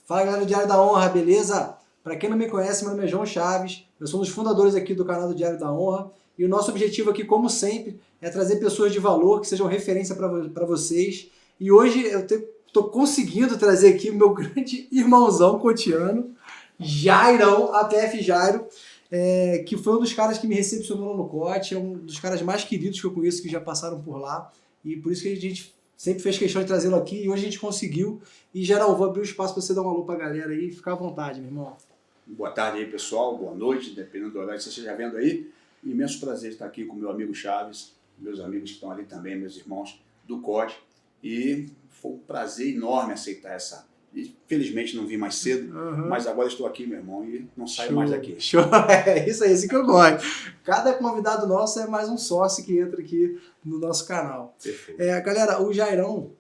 Fala galera do Diário da Honra, beleza? Para quem não me conhece, meu nome é João Chaves, eu sou um dos fundadores aqui do canal do Diário da Honra e o nosso objetivo aqui, como sempre, é trazer pessoas de valor que sejam referência para vocês. E hoje eu estou conseguindo trazer aqui o meu grande irmãozão cotiano, Jairão, ATF Jairo, que foi um dos caras que me recepcionou no COT, é um dos caras mais queridos que eu conheço que já passaram por lá e por isso que a gente sempre fez questão de trazê-lo aqui e hoje a gente conseguiu. E, Geral, vou abrir o espaço para você dar um alô para a galera aí. Fica à vontade, meu irmão. Boa tarde aí, pessoal. Boa noite, dependendo do horário que você esteja vendo aí. Imenso prazer estar aqui com meu amigo Chaves, meus amigos que estão ali também, meus irmãos do COT. E foi um prazer enorme aceitar essa. Infelizmente não vim mais cedo, mas agora estou aqui, meu irmão, e não saio mais daqui. Show! É isso aí, assim que eu gosto. Cada convidado nosso é mais um sócio que entra aqui no nosso canal. Perfeito. Galera, o Jairão,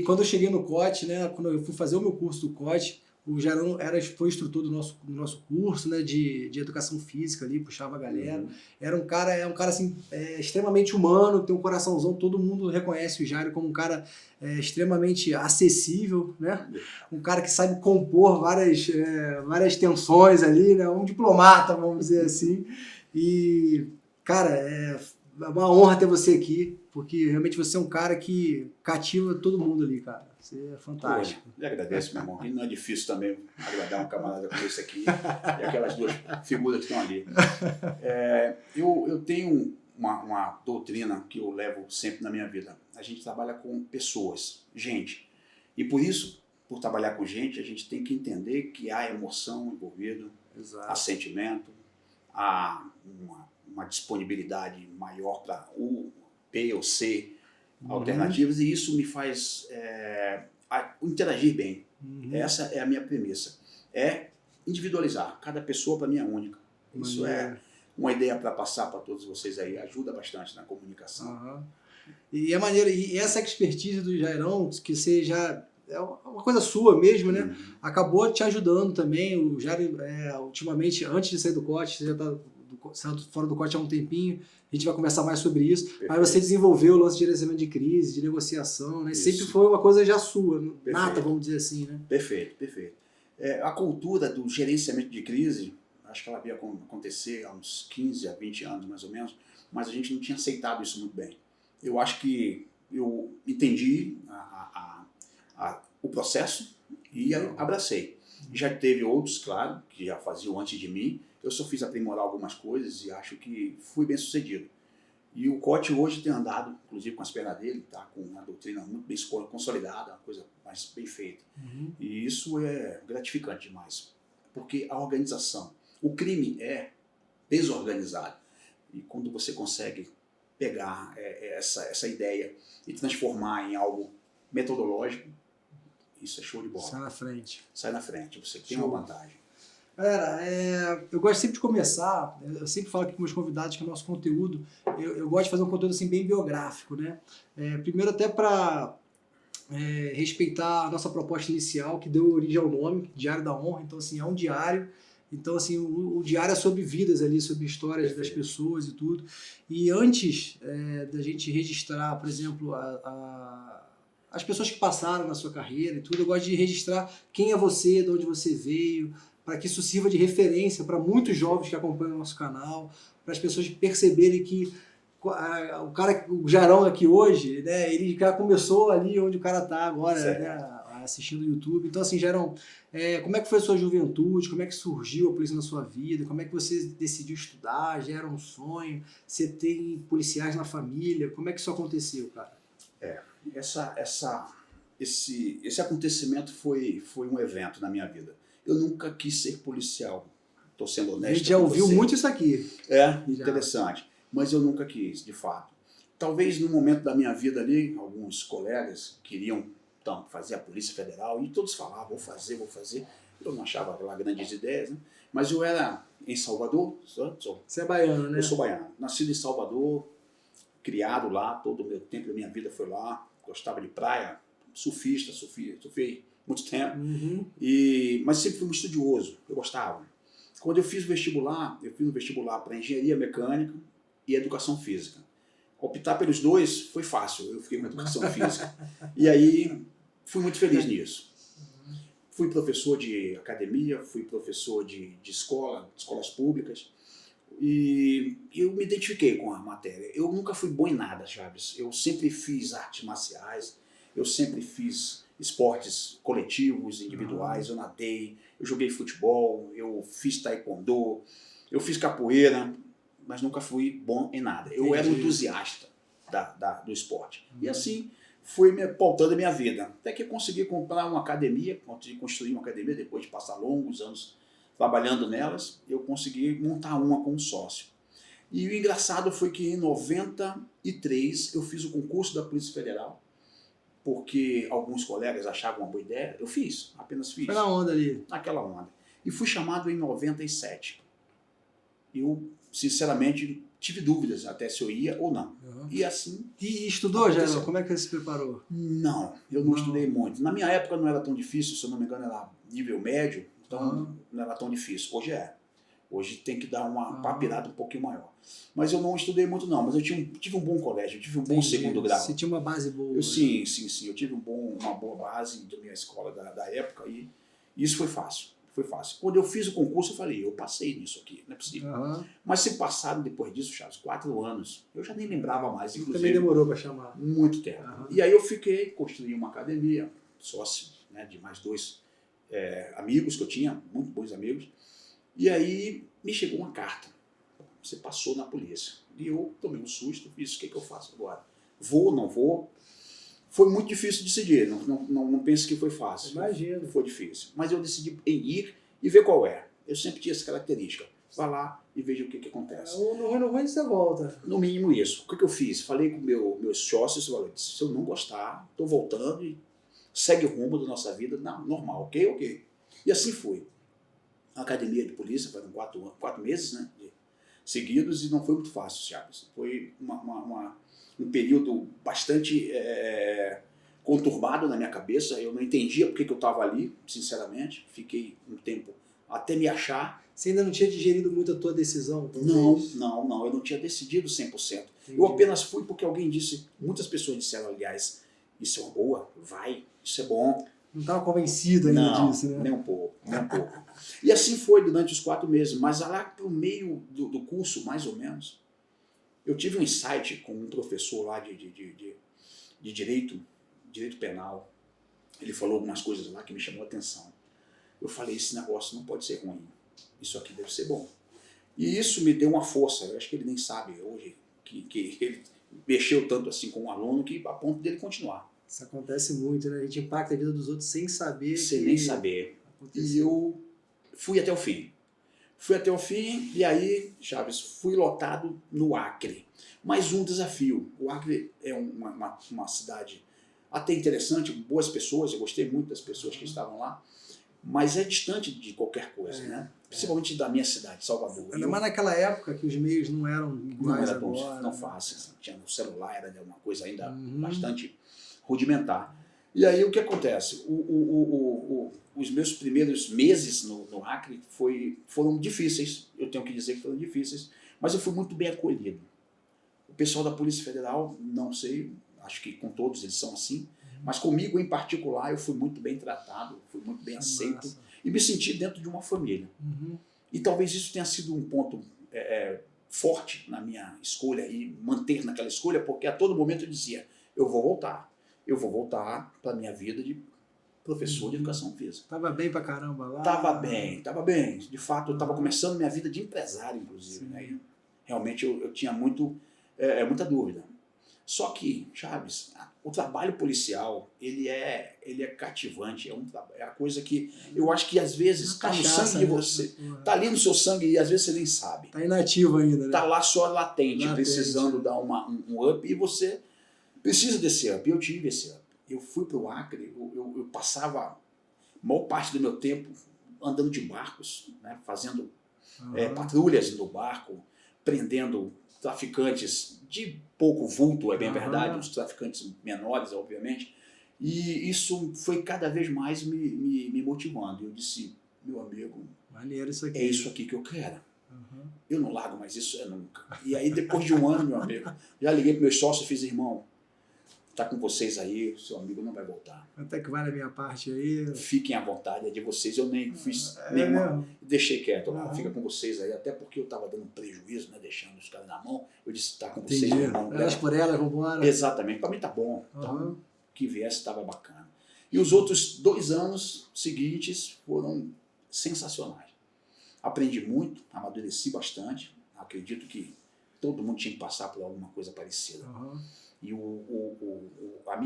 quando eu cheguei no COT, né, quando eu fui fazer o meu curso do COT, o Jairão foi instrutor do nosso curso, né, de educação física ali, puxava a galera. É um cara assim, extremamente humano, tem um coraçãozão, todo mundo reconhece o Jairo como um cara extremamente acessível, né? Um cara que sabe compor várias tensões ali, né? Um diplomata, vamos dizer assim. E, cara, é uma honra ter você aqui, porque realmente você é um cara que cativa todo mundo ali, cara. Você é fantástico. Eu agradeço, meu irmão. E não é difícil também agradar um camarada como esse aqui e aquelas duas figuras que estão ali. Eu tenho uma doutrina que eu levo sempre na minha vida. A gente trabalha com pessoas, gente. E por isso, por trabalhar com gente, a gente tem que entender que há emoção envolvida, há sentimento, há uma disponibilidade maior para U, P ou C alternativas, e isso me faz interagir bem. Essa é a minha premissa. É individualizar. Cada pessoa para mim é única. Isso é uma ideia para passar para todos vocês aí. Ajuda bastante na comunicação. E é maneiro. E essa expertise do Jairão, que você já... É uma coisa sua mesmo, né? Acabou te ajudando também. O Jairo, ultimamente, antes de sair do COT, você já está fora do COT há um tempinho, a gente vai conversar mais sobre isso. Perfeito. Mas você desenvolveu o lance de gerenciamento de crise, de negociação, né? Sempre foi uma coisa já sua, nata, vamos dizer assim, né? Perfeito, perfeito. A cultura do gerenciamento de crise, acho que ela veio acontecer há uns 15 a 20 anos, mais ou menos, mas a gente não tinha aceitado isso muito bem. Eu acho que eu entendi o processo e abracei. Já teve outros, claro, que já faziam antes de mim. Eu só fiz aprimorar algumas coisas e acho que fui bem sucedido. E o COT hoje tem andado, inclusive com as pernas dele, tá com uma doutrina muito bem consolidada, uma coisa mais bem feita. E isso é gratificante demais, porque a organização, o crime é desorganizado. E quando você consegue pegar essa ideia e transformar em algo metodológico, isso é show de bola. Sai na frente. Sai na frente, você tem uma vantagem. Galera, eu gosto sempre de começar, eu sempre falo aqui com meus convidados que o nosso conteúdo, eu gosto de fazer um conteúdo assim bem biográfico, né? Primeiro até para respeitar a nossa proposta inicial, que deu origem ao nome, Diário da Honra. Então assim, é um diário, então assim, o diário é sobre vidas ali, sobre histórias das pessoas e tudo. E antes da gente registrar, por exemplo, as pessoas que passaram na sua carreira e tudo, eu gosto de registrar quem é você, de onde você veio, para que isso sirva de referência para muitos jovens que acompanham o nosso canal, para as pessoas perceberem que o Jairão aqui hoje, né, ele já começou ali onde o cara está agora, né, assistindo o YouTube. Então assim, Jairão, como é que foi a sua juventude, como é que surgiu a polícia na sua vida, como é que você decidiu estudar, já era um sonho, você tem policiais na família, como é que isso aconteceu, cara? Esse acontecimento foi um evento na minha vida. Eu nunca quis ser policial, estou sendo honesto. A gente já ouviu muito isso aqui. Interessante. Mas eu nunca quis, de fato. Talvez no momento da minha vida ali, alguns colegas queriam fazer a Polícia Federal e todos falavam, vou fazer. Eu não achava lá grandes ideias, né? Mas eu era em Salvador. Você é baiano, né? Eu sou baiano. Nascido em Salvador, criado lá, todo o meu tempo da minha vida foi lá. Gostava de praia, surfei muito tempo, mas sempre fui muito estudioso, eu gostava. Quando eu fiz um vestibular para Engenharia Mecânica e Educação Física. Optar pelos dois foi fácil, eu fiquei com Educação Física. E aí fui muito feliz nisso. Fui professor de academia, fui professor de escolas públicas, e eu me identifiquei com a matéria. Eu nunca fui bom em nada, Chaves. Eu sempre fiz artes marciais, eu sempre fiz esportes coletivos, individuais, eu nadei, eu joguei futebol, eu fiz taekwondo, eu fiz capoeira, mas nunca fui bom em nada. Eu era um entusiasta do esporte. E assim foi pautando a minha vida. Até que eu consegui comprar uma academia, consegui construir uma academia depois de passar longos anos trabalhando nelas, eu consegui montar uma com um sócio. E o engraçado foi que em 93 eu fiz o concurso da Polícia Federal, porque alguns colegas achavam uma boa ideia. Eu fiz, apenas fiz. Foi na onda ali. Naquela onda. E fui chamado em 97. Eu, sinceramente, tive dúvidas até se eu ia ou não. E assim... E estudou já? Como é que você se preparou? Não, eu não estudei muito. Na minha época não era tão difícil, se eu não me engano era nível médio, então não era tão difícil. Hoje é. Hoje tem que dar uma papirada um pouquinho maior. Mas eu não estudei muito não, mas eu tive um bom colégio, eu tive um bom segundo grau. Você tinha uma base boa. Sim. Eu tive uma boa base da minha escola da época e isso foi fácil. Foi fácil. Quando eu fiz o concurso, eu falei, eu passei nisso aqui, não é possível. Mas se passaram depois disso, Chaves, 4 anos, eu já nem lembrava mais, inclusive. Também demorou para chamar. Muito tempo. E aí eu construí uma academia, sócio, né, de mais 2 amigos que eu tinha, muito bons amigos. E aí me chegou uma carta, você passou na polícia. E eu tomei um susto, fiz, o que eu faço agora? Vou ou não vou? Foi muito difícil decidir, não pense que foi fácil. Imagino. Foi difícil. Mas eu decidi em ir e ver qual é. Eu sempre tinha essa característica. Vá lá e veja o que acontece. No ruim você volta. No mínimo isso. O que eu fiz? Falei com meus sócios, falei, se eu não gostar, estou voltando e segue o rumo da nossa vida. Não, normal, ok. E assim foi. A academia de polícia, foram 4 meses, né, seguidos, e não foi muito fácil, Chaves. Foi um período bastante conturbado na minha cabeça. Eu não entendia porque que eu estava ali, sinceramente. Fiquei um tempo até me achar. Você ainda não tinha digerido muito a tua decisão? Talvez? Não, eu não tinha decidido 100%. Entendi. Eu apenas fui porque alguém disse, muitas pessoas disseram, aliás, isso é uma boa, vai, isso é bom. Não estava convencido ainda disso, né? Nem um pouco. E assim foi durante os 4 meses, mas lá pro meio do curso, mais ou menos, eu tive um insight com um professor lá de direito penal. Ele falou algumas coisas lá que me chamou a atenção. Eu falei, esse negócio não pode ser ruim, isso aqui deve ser bom. E isso me deu uma força, eu acho que ele nem sabe hoje que ele mexeu tanto assim com o aluno que a ponto dele continuar. Isso acontece muito, né? A gente impacta a vida dos outros sem saber. Sem nem saber. Aconteceu. E eu fui até o fim. E aí, Chaves, fui lotado no Acre. Mais um desafio. O Acre é uma cidade até interessante, boas pessoas, eu gostei muito das pessoas que estavam lá, mas é distante de qualquer coisa, né? Principalmente da minha cidade, Salvador. Ainda mais naquela época que os meios não eram iguais agora. Não fáceis. Tinha no celular, era uma coisa ainda bastante rudimentar. E aí o que acontece? Os meus primeiros meses no Acre foram difíceis, eu tenho que dizer que foram difíceis, mas eu fui muito bem acolhido. O pessoal da Polícia Federal, não sei, acho que com todos eles são assim, mas comigo em particular eu fui muito bem tratado, fui muito bem aceito e me senti dentro de uma família. E talvez isso tenha sido um ponto forte na minha escolha e manter naquela escolha, porque a todo momento eu dizia, eu vou voltar para a minha vida de professor de educação física. Tava bem pra caramba lá? Tava bem. De fato, eu estava começando minha vida de empresário, inclusive. Né? Realmente eu tinha muita dúvida. Só que, Chaves, o trabalho policial, ele é cativante, é a coisa que eu acho que às vezes está no sangue de você. Está ali no seu sangue e às vezes você nem sabe. Está inativo ainda, né? Está lá só latente, precisando dar um up, e você precisa desse up. Eu tive esse up. Eu fui para o Acre, eu passava a maior parte do meu tempo andando de barcos, né, fazendo patrulhas no barco, prendendo traficantes de pouco vulto, é bem verdade, os traficantes menores, obviamente, e isso foi cada vez mais me motivando. Eu disse, meu amigo, maneiro isso aqui. É isso aqui que eu quero. Eu não largo mais isso nunca. E aí, depois de um ano, meu amigo, já liguei para meus sócios e fiz, irmão, tá com vocês aí, seu amigo não vai voltar. Até que vai na minha parte aí. Fiquem à vontade, é de vocês. Eu nem fiz É nenhuma, mesmo? deixei quieto lá, Uhum. fica com vocês aí, até porque eu tava dando um prejuízo, né, deixando os caras na mão. Eu disse, tá com vocês, Entendi. meu irmão. Elas por elas, vambora. Exatamente, para mim tá bom. Então, Uhum. que viesse estava bacana. E os outros 2 anos seguintes foram sensacionais. Aprendi muito, amadureci bastante. Acredito que todo mundo tinha que passar por alguma coisa parecida. Uhum. E a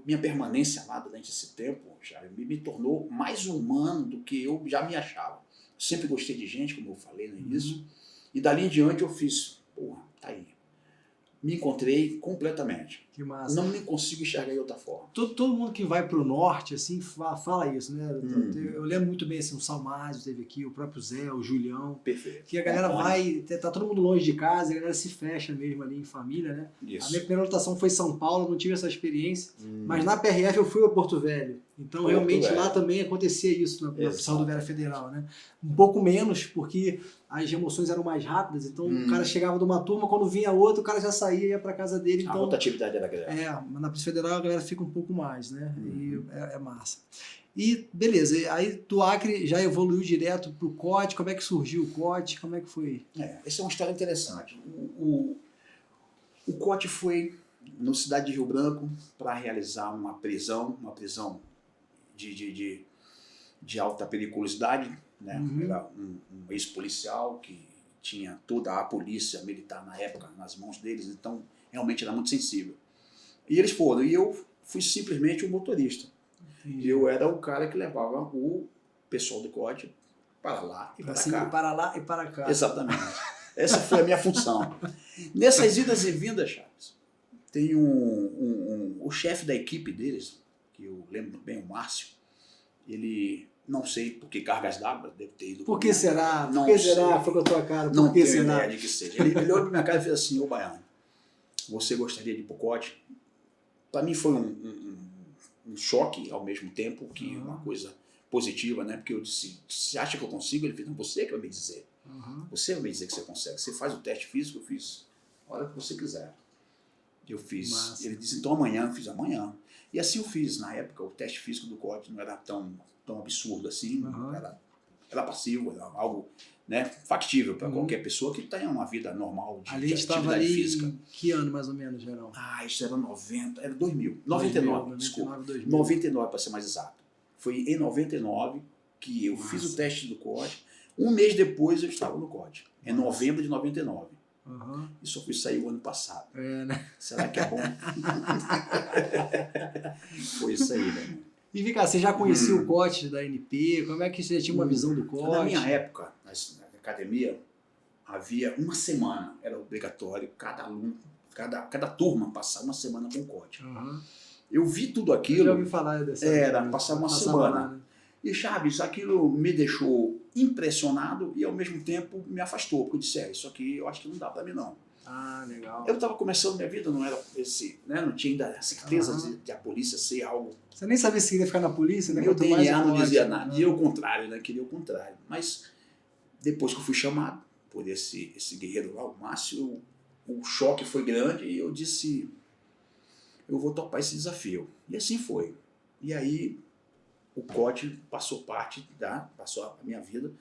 minha permanência lá durante esse tempo, Charles, me tornou mais humano do que eu já me achava. Sempre gostei de gente, como eu falei no início. E dali em diante eu fiz, porra, tá aí. Me encontrei completamente. Que massa. Não me consigo enxergar de outra forma. Todo mundo que vai pro norte, assim, fala isso, né? Eu lembro muito bem, assim, o Salmásio teve aqui, o próprio Zé, o Julião. Perfeito. Que a galera vai, tá todo mundo longe de casa, a galera se fecha mesmo ali em família, né? Isso. A minha primeira lotação foi em São Paulo, não tive essa experiência, mas na PRF eu fui a Porto Velho. Então, Porto realmente, Velho. lá também acontecia isso na opção do Vera Federal, né? Um pouco menos, porque as remoções eram mais rápidas, então o cara chegava de uma turma, quando vinha outra, o cara já saía e ia pra casa dele. A Então, rotatividade era grande. mas na Polícia Federal a galera fica um pouco mais, né? E é massa. E beleza, aí do Acre já evoluiu direto pro COT, como é que surgiu o COT, como é que foi? Essa é uma história interessante. O COT foi na cidade de Rio Branco para realizar uma prisão de alta periculosidade, né? Era um ex-policial que tinha toda a polícia militar na época nas mãos deles, então realmente era muito sensível. E eles foram, e eu fui simplesmente o motorista. Entendi. Eu era o cara que levava o pessoal do COT para lá e para cá. Para lá e para cá. Exatamente. Essa foi a minha função. Nessas idas e vindas, Chaves, tem o chefe da equipe deles, que eu lembro bem, o Márcio, ele, não sei por que cargas d'água, deve ter ido. Por que será? Por Não que sei. será? Foi com a tua cara. Não Por que tenho será? ideia de que seja. Ele olhou para minha cara e fez assim, ô Baiano, você gostaria de ir pro COT? Para mim foi um choque ao mesmo tempo que uma coisa positiva, né? Porque eu disse, você acha que eu consigo? Ele fez, não, você que vai me dizer. Você vai me dizer que você consegue. Você faz o teste físico, eu fiz. A hora que você quiser. Eu fiz. Massa. Ele disse, então amanhã, eu fiz amanhã. E assim eu fiz. Na época, o teste físico do COT não era tão absurdo assim. Era passivo, era algo, né, factível para qualquer pessoa que tenha uma vida normal de Ali a gente estava atividade ali física. em que ano mais ou menos, Gerão? Isso era 90, era 2000. 99, desculpa. 99 para ser mais exato. Foi em 99 que eu fiz o teste do COT. Um mês depois eu estava no COT. Em novembro de 99. E só fui sair o ano passado. Né? Será que é bom? Foi isso aí, né? E vem cá, você já conhecia o COT da NP? Como é que você tinha uma visão do COT? Na minha época, na academia, havia uma semana, era obrigatório, cada aluno, cada turma passar uma semana com o COT. Eu vi tudo aquilo. Eu já ouvi falar dessa. Passar uma semana. Né? E, Chaves, aquilo me deixou impressionado e, ao mesmo tempo, me afastou. Porque eu disse, isso aqui eu acho que não dá pra mim, não. Legal. Eu estava começando minha vida, não era né, não tinha ainda a certeza de a polícia ser algo... Você nem sabia se queria ficar na polícia, né? Meu Quanto mais DNA o não COT, dizia nada. Dizia o contrário, né? Queria o contrário. Mas, depois que eu fui chamado por esse guerreiro lá, o Márcio, o choque foi grande e eu disse, eu vou topar esse desafio. E assim foi. E aí, o COT passou a minha vida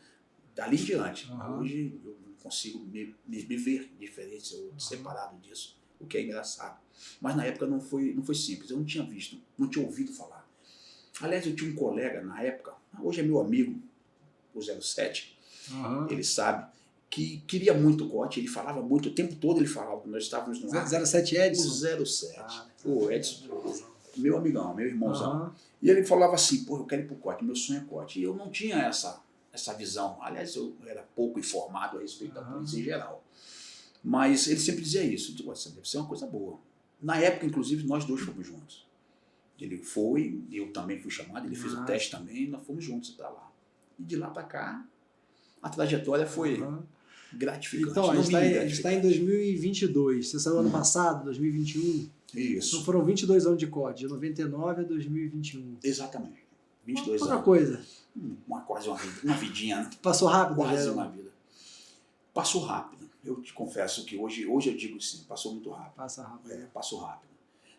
dali em diante. Hoje eu não consigo me ver diferente, ou separado disso, o que é engraçado. Mas na época não foi simples, eu não tinha visto, não tinha ouvido falar. Aliás, eu tinha um colega na época, hoje é meu amigo, o 07, ele sabe, que queria muito o COT, ele falava muito, o tempo todo ele falava, nós estávamos no ar. 07 Edson? O 07. O Edson, meu amigão, meu irmãozão. E ele falava assim, eu quero ir pro COT, meu sonho é COT. E eu não tinha essa visão. Aliás, eu era pouco informado a respeito da polícia em geral. Mas ele sempre dizia isso, deve ser uma coisa boa. Na época, inclusive, nós dois fomos juntos. Ele foi, eu também fui chamado, ele fez o teste também, nós fomos juntos para lá. E de lá para cá, a trajetória foi gratificante. Então, a gente está em 2022. Você saiu ano passado, 2021? Isso. Então foram 22 anos de COT, de 99 a 2021. Exatamente. 22 Outra anos. coisa. Quase uma vidinha, né? Passou rápido, Quase uma vida. Passou rápido. Eu te confesso que hoje eu digo sim, passou muito rápido. Passa rápido. Passou rápido.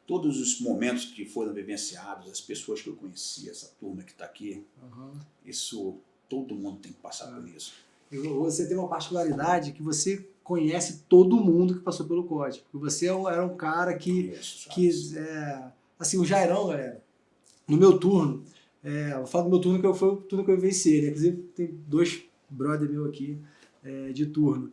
todos os momentos que foram vivenciados, as pessoas que eu conheci, essa turma que está aqui, isso, todo mundo tem que passar por isso. Você tem uma particularidade que você conhece todo mundo que passou pelo COD. Porque você era um cara que assim, o Jairão, galera, no meu turno, eu falo do meu turno que foi o turno que eu venci, né? Inclusive tem 2 brother meu aqui de turno.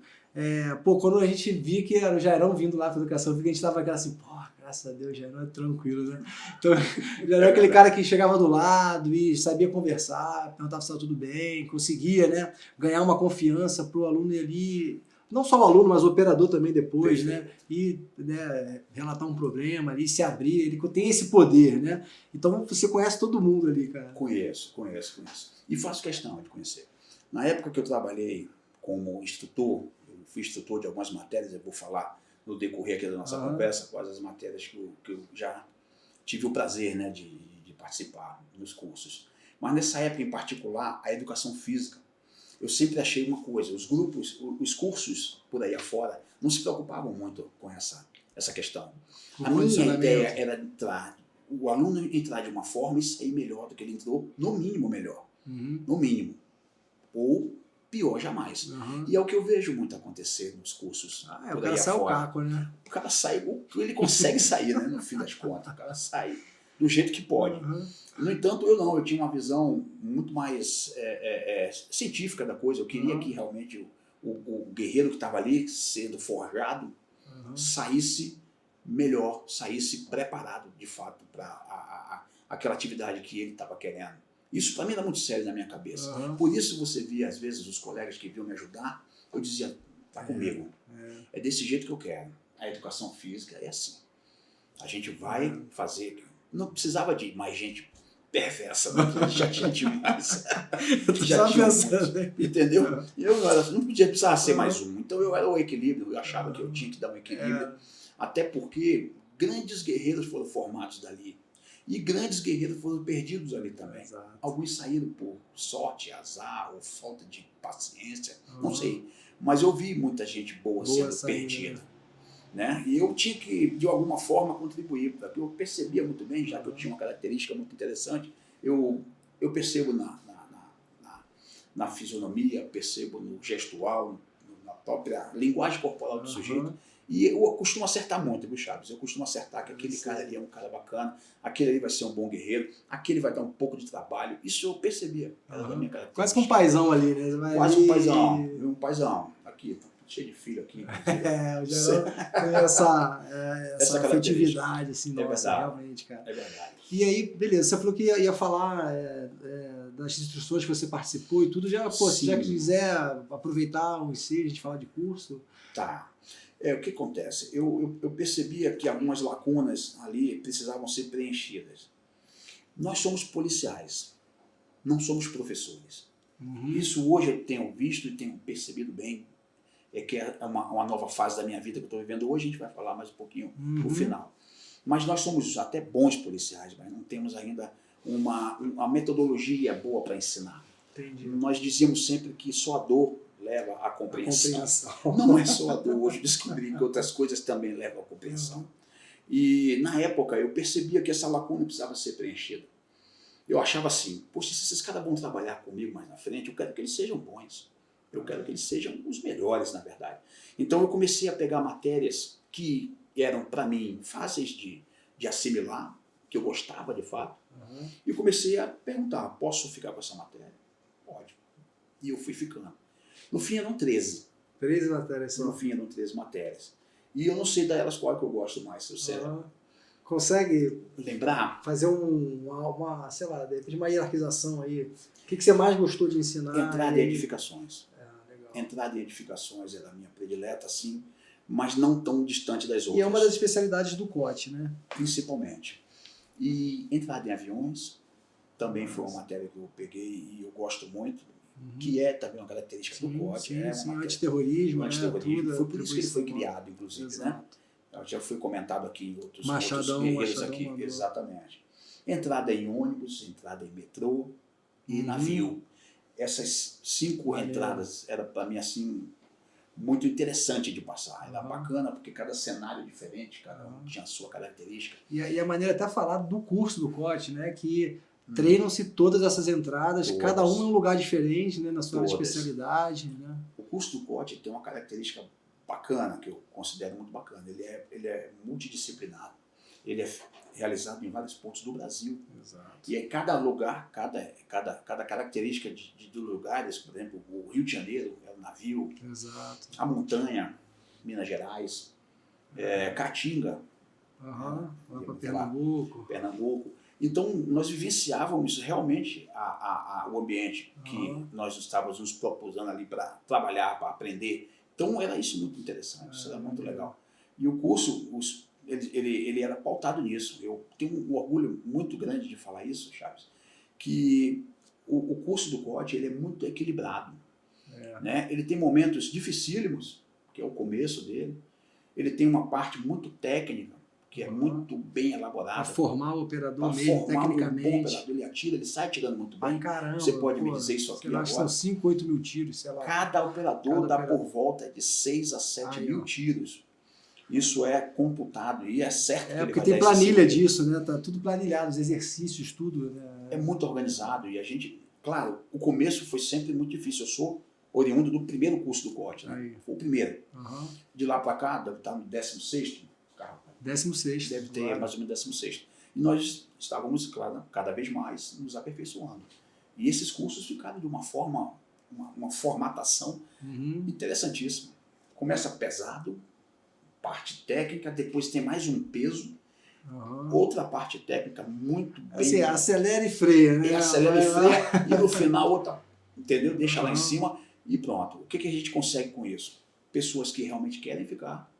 Quando a gente via que era o Jairão vindo lá para educação, a gente tava assim, pô, graças a Deus, Jairão é tranquilo, né? Então, ele era aquele cara que chegava do lado e sabia conversar, perguntava se estava tudo bem, conseguia, né, ganhar uma confiança para o aluno ali, não só o aluno, mas o operador também depois, né? E relatar um problema ali, se abrir, ele tem esse poder, né? Então você conhece todo mundo ali, cara. Conheço. E faço questão de conhecer. Na época que eu trabalhei como instrutor, eu fui instrutor de algumas matérias, eu vou falar no decorrer aqui da nossa conversa, quais as matérias que eu já tive o prazer, né, de participar nos cursos. Mas nessa época em particular, a educação física, eu sempre achei uma coisa, os cursos por aí afora não se preocupavam muito com essa questão. A minha ideia era o aluno entrar de uma forma e sair melhor do que ele entrou, no mínimo melhor, no mínimo, ou pior jamais. E é o que eu vejo muito acontecer nos cursos. O cara sai o caco, né? O cara sai, ele consegue sair, né, no fim das contas, o cara sai do jeito que pode. No entanto, eu tinha uma visão muito mais científica da coisa. Eu queria que realmente o guerreiro que estava ali, sendo forjado, saísse melhor, saísse preparado, de fato, para aquela atividade que ele estava querendo. Isso para mim era muito sério na minha cabeça. Por isso você via, às vezes, os colegas que vinham me ajudar, eu dizia, tá comigo. É desse jeito que eu quero. A educação física é assim. A gente vai fazer... Não precisava de mais gente perversa, né? Já tinha demais. Já tinha pensando, entendeu? Eu não precisava ser mais um. Então eu era o equilíbrio, eu achava que eu tinha que dar um equilíbrio. Até porque grandes guerreiros foram formados dali. E grandes guerreiros foram perdidos ali também. Alguns saíram por sorte, azar, ou falta de paciência, não sei. Mas eu vi muita gente boa sendo perdida. Né? E eu tinha que, de alguma forma, contribuir, porque eu percebia muito bem, já que eu tinha uma característica muito interessante, eu percebo na fisionomia, percebo no gestual, na própria linguagem corporal do sujeito. E eu costumo acertar muito, viu, Chaves? Eu costumo acertar que aquele cara ali é um cara bacana, aquele ali vai ser um bom guerreiro, aquele vai dar um pouco de trabalho. Isso eu percebia, era da minha característica. Quase que um paizão ali, né? Quase um paizão. Aqui, cheio de filho aqui. O Jairão tem essa afetividade, assim, nossa, realmente, cara. É verdade. E aí, beleza, você falou que ia falar das instruções que você participou e tudo, se já quiser aproveitar o IC, a gente falar de curso. Tá. O que acontece? Eu percebia que algumas lacunas ali precisavam ser preenchidas. Nós somos policiais, não somos professores. Isso hoje eu tenho visto e tenho percebido bem, que é uma nova fase da minha vida que eu estou vivendo hoje, a gente vai falar mais um pouquinho no final. Mas nós somos até bons policiais, mas não temos ainda uma metodologia boa para ensinar. Entendi. Nós dizíamos sempre que só a dor leva à compreensão. Não é só a dor, hoje descobri que outras coisas também levam à compreensão. E na época eu percebia que essa lacuna precisava ser preenchida. Eu achava assim, poxa, se esses caras vão trabalhar comigo mais na frente, eu quero que eles sejam bons. Eu quero que eles sejam os melhores, na verdade. Então eu comecei a pegar matérias que eram, para mim, fáceis de assimilar, que eu gostava de fato, e comecei a perguntar, posso ficar com essa matéria? Pode. E eu fui ficando. No fim eram 13. 13 matérias só? No fim eram 13 matérias. E eu não sei delas qual que eu gosto mais, você consegue lembrar? Fazer sei lá, de repente uma hierarquização aí. O que você mais gostou de ensinar? Entrada em edificações. Legal. Entrada em edificações era a minha predileta, sim, mas não tão distante das outras. E é uma das especialidades do COT, né? Principalmente. E entrada em aviões também foi uma matéria que eu peguei e eu gosto muito, que é também uma característica do COT. Sim, antiterrorismo. Antiterrorismo. Foi por isso que ele foi criado, inclusive. Exato. Né? Já foi comentado aqui em outros guerreiros aqui. Mandou. Exatamente. Entrada em ônibus, entrada em metrô e navio. Essas 5 entradas era para mim assim muito interessante de passar. Era bacana porque cada cenário é diferente, cada um tinha a sua característica. E a maneira até falar do curso do COT, né? Que treinam-se todas essas entradas, Todas. cada um em um lugar diferente, né? Na sua Todas. especialidade, né? O curso do COT tem uma característica bacana, que eu considero muito bacana. Ele é multidisciplinar. Ele é realizado em vários pontos do Brasil. Exato. E aí cada lugar, cada característica de lugares, por exemplo, o Rio de Janeiro é o navio, Exato. a montanha, Minas Gerais, Caatinga, Lá para Pernambuco. Então nós vivenciávamos realmente o ambiente que nós estávamos nos propondo ali para trabalhar, para aprender. Então era isso muito interessante, isso era muito legal. E o curso, ele era pautado nisso. Eu tenho um orgulho muito grande de falar isso, Chaves, que o curso do COT ele é muito equilibrado. Né? Ele tem momentos dificílimos, que é o começo dele. Ele tem uma parte muito técnica, que é muito bem elaborada. Para formar o operador mesmo, tecnicamente. Um bom operador, ele atira, ele sai tirando muito bem. Caramba, você pode me dizer isso aqui agora? São 5, 8 mil tiros, sei lá. Cada operador dá por volta de 6 a 7 mil tiros. Isso é computado e é certo que ele vai dar. Porque tem planilha disso, né? Tá tudo planilhado, os exercícios, tudo. Né? É muito organizado e a gente, claro, o começo foi sempre muito difícil. Eu sou oriundo do primeiro curso do COT, né? Foi o primeiro. De lá para cá, deve estar no 16º. 16º. Deve ter mais ou menos 16º. E nós estávamos, claro, cada vez mais nos aperfeiçoando. E esses cursos ficaram de uma forma, uma formatação interessantíssima. Começa pesado, parte técnica, depois tem mais um peso, outra parte técnica muito bem... Assim, acelera e freia, né? Acelera e freia, e no final outra, entendeu? Deixa lá em cima e pronto. O que a gente consegue com isso? Pessoas que realmente querem ficar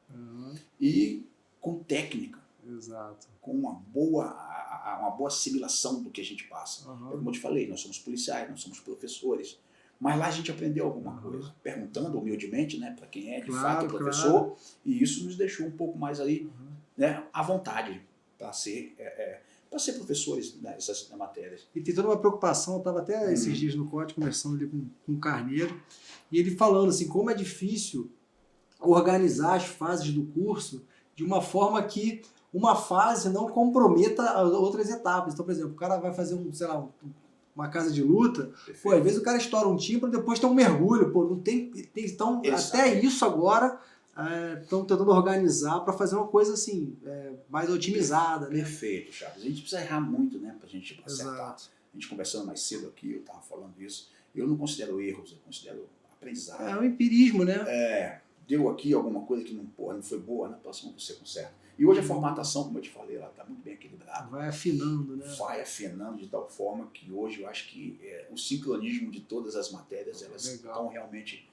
e com técnica. Exato. Com uma boa assimilação do que a gente passa. Como eu te falei, nós somos policiais, nós somos professores, mas lá a gente aprendeu alguma coisa, perguntando humildemente, né, para quem é de fato professor, e isso nos deixou um pouco mais aí, né, à vontade para ser professores nessas matérias. E tem toda uma preocupação, eu estava até esses dias no COT conversando ali com o Carneiro, e ele falando assim, como é difícil organizar as fases do curso de uma forma que uma fase não comprometa as outras etapas. Então, por exemplo, o cara vai fazer uma casa de luta, pô, às vezes o cara estoura um tímpano, depois tem um mergulho, pô, não tem então, até isso agora estão tentando organizar para fazer uma coisa assim, mais otimizada. Perfeito, Chaves. A gente precisa errar muito, né, para a gente acertar. A gente conversando mais cedo aqui, eu estava falando isso, eu não considero erros, eu considero aprendizado. É um empirismo, né? Deu aqui alguma coisa que não foi boa, na próxima você conserta. E hoje a formatação, como eu te falei, ela está muito bem equilibrada. Vai afinando, né? Vai afinando de tal forma que hoje eu acho que o sincronismo de todas as matérias, elas estão realmente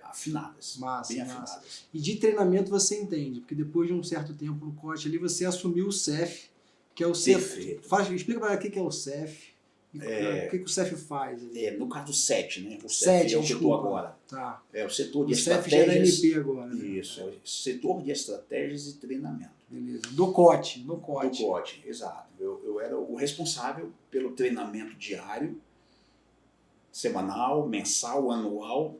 afinadas, bem afinadas. E de treinamento você entende, porque depois de um certo tempo no COT ali, você assumiu o CEF, que é o CEF. Explica para o que é o CEF. O que o CEF faz? No caso do SET, né? O CEF é o que eu estou agora. Tá. É o setor de estratégias. O CEF já é MP agora. Né? Isso, é o setor de estratégias e treinamento. Beleza. Do COT. Do COT, exato. Eu era o responsável pelo treinamento diário, semanal, mensal, anual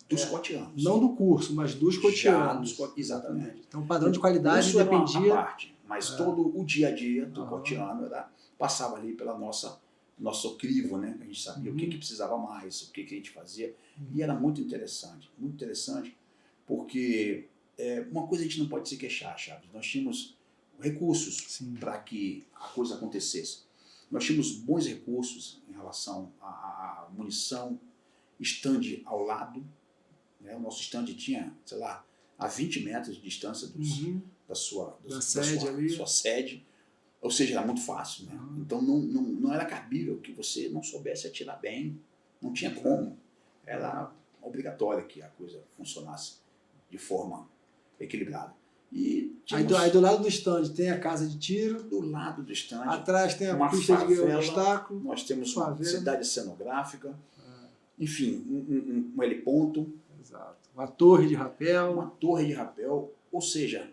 dos cotianos. Não do curso, mas dos cotianos. Exatamente. Então o padrão de qualidade isso dependia... Era uma parte, mas todo o dia a dia do cotiano passava ali pela nosso crivo, né? A gente sabia o que precisava mais, o que a gente fazia, e era muito interessante, porque uma coisa a gente não pode se queixar, Chaves, nós tínhamos recursos para que a coisa acontecesse. Nós tínhamos bons recursos em relação à munição, stand ao lado, né? O nosso stand tinha, sei lá, a 20 metros de distância da sua sede. Ou seja, era muito fácil, né? Então não era cabível que você não soubesse atirar bem, não tinha como. Era obrigatório que a coisa funcionasse de forma equilibrada. E aí do lado do stand tem a casa de tiro. Do lado do stand. Atrás tem a pista de obstáculo. Nós temos uma cidade cenográfica. Enfim, um heliponto. Exato. Uma torre de rapel. Ou seja,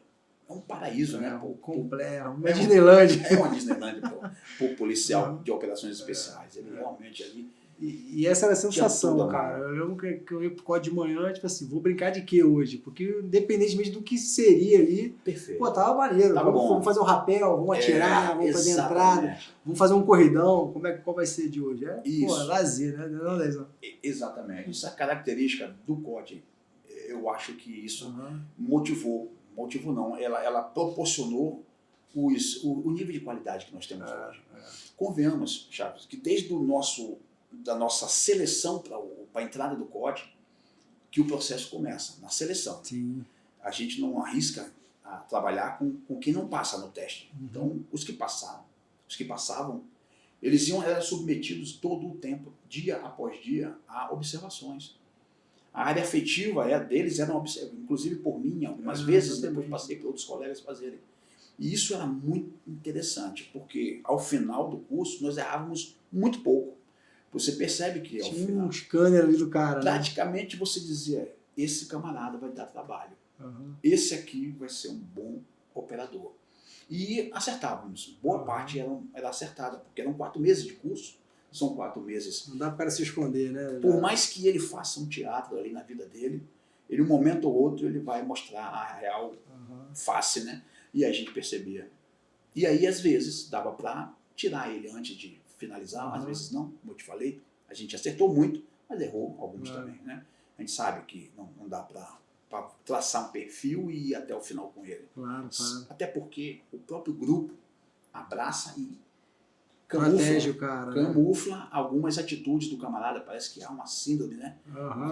é um paraíso, né? Completo. Uma Disneylandia. É uma Disneylandia para o policial de operações especiais. Ele realmente ali E essa era a sensação, tudo, cara. Eu lembro que eu ia pro código de manhã, tipo assim, vou brincar de quê hoje? Porque independentemente do que seria ali, Perfeito. pô, tava maneiro. Tava bom. Vamos fazer um rapel, vamos atirar, vamos fazer entrada, vamos fazer um corridão. Qual vai ser de hoje? Isso. Pô, lazer, né? Não, Dezão? Exatamente. Isso é a característica do COD. Eu acho que isso motivou não, ela proporcionou o nível de qualidade que nós temos hoje. Convenhamos, Chaves, que desde da nossa seleção para a entrada do COD, que o processo começa, na seleção. Sim. A gente não arrisca a trabalhar com quem não passa no teste. Então, os que passavam, eles eram submetidos todo o tempo, dia após dia, a observações. A área afetiva deles era observada, inclusive por mim, algumas vezes, depois passei por outros colegas fazerem. E isso era muito interessante, porque ao final do curso nós errávamos muito pouco. Você percebe que ao final, um scanner ali do cara, praticamente você dizia, esse camarada vai dar trabalho, esse aqui vai ser um bom operador. E acertávamos, boa parte era acertada, porque eram 4 meses de curso, são 4 meses. Não dá para se esconder, né? Por mais que ele faça um teatro ali na vida dele, um momento ou outro ele vai mostrar a real face, né? E a gente percebia. E aí, às vezes, dava para tirar ele antes de finalizar, às vezes não, como eu te falei. A gente acertou muito, mas errou alguns também, né? A gente sabe que não dá para traçar um perfil e ir até o final com ele. Claro. Até porque o próprio grupo abraça e protege o cara, camufla algumas atitudes do camarada. Parece que há uma síndrome, né?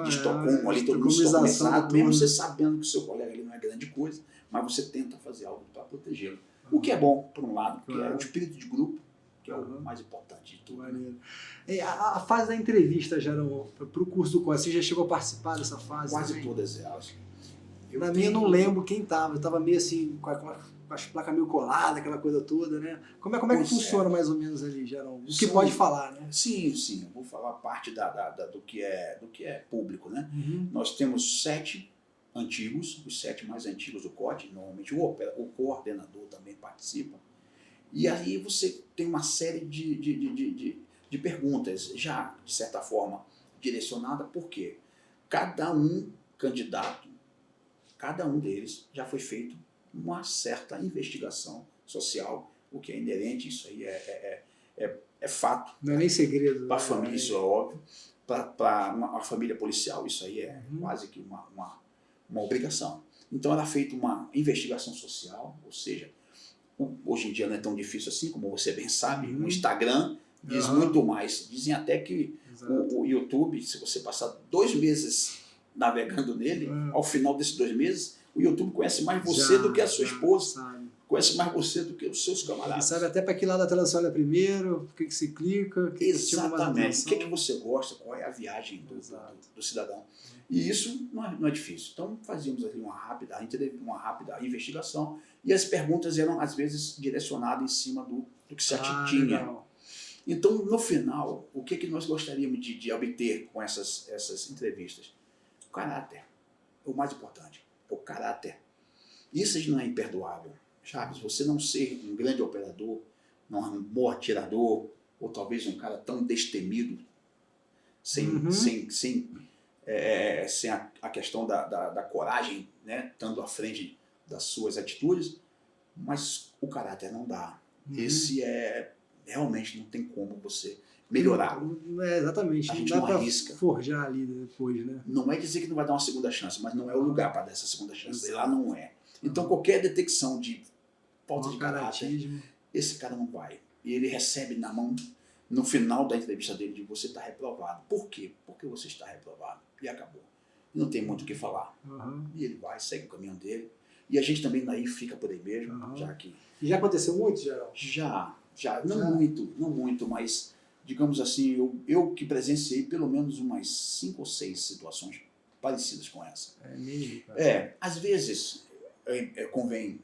De Estocolmo ali, todo mundo estocolmizado, mesmo você sabendo que o seu colega ali não é grande coisa, mas você tenta fazer algo para protegê-lo. O que é bom, por um lado, que é o espírito de grupo, que é o mais importante de tudo. Né? A fase da entrevista, Gerão, para o curso do COD, você já chegou a participar dessa fase? Quase também? Todas elas. Na minha eu não lembro quem estava, eu estava meio assim, com as placas meio coladas, aquela coisa toda, né? Como é que funciona mais ou menos ali, Gerão? O que pode falar, né? Sim, eu vou falar parte do que é público, né? Nós temos 7 antigos, os 7 mais antigos do COD, normalmente o coordenador também participa, e aí você tem uma série de perguntas, já, de certa forma, direcionada, porque cada candidato, cada um deles já foi feito uma certa investigação social, o que é inerente, isso aí é fato. Não é nem segredo. Para a família, isso é óbvio. Para uma família policial, isso aí é quase que uma obrigação. Então era feita uma investigação social, ou seja, hoje em dia não é tão difícil assim, como você bem sabe, o Instagram diz muito mais. Dizem até que o YouTube, se você passar 2 meses navegando nele, ao final desses 2 meses, o YouTube conhece mais você do que a sua esposa, conhece mais você do que os seus camaradas. E sabe até para que lado da tela você olha primeiro, o que se clica, exatamente, o que você gosta, qual é a viagem do cidadão. E isso não é difícil. Então fazíamos ali uma rápida investigação e as perguntas eram às vezes direcionadas em cima do que se tinha. Legal. Então no final, o que nós gostaríamos de obter com essas entrevistas? O caráter, o mais importante, é o caráter. Isso não é imperdoável. Chaves, você não ser um grande operador, um bom atirador, ou talvez um cara tão destemido, sem a questão da coragem, né, estando à frente das suas atitudes, mas o caráter não dá. Esse realmente não tem como você melhorar. Exatamente. A gente não não arrisca. Forjar ali depois, né? Não é dizer que não vai dar uma segunda chance, mas não é o lugar para dar essa segunda chance. Lá não é. Então qualquer detecção de falta de caráter, esse cara não vai. E ele recebe na mão, no final da entrevista dele, de você está reprovado. Por quê? Porque você está reprovado. E acabou. Não tem muito o que falar. E ele vai, segue o caminho dele. E a gente também daí fica por aí mesmo, já que... E já aconteceu muito, Geraldo? Já. Não muito, mas, digamos assim, eu que presenciei pelo menos umas 5 ou 6 situações parecidas com essa. É mesmo, cara? Às vezes, convém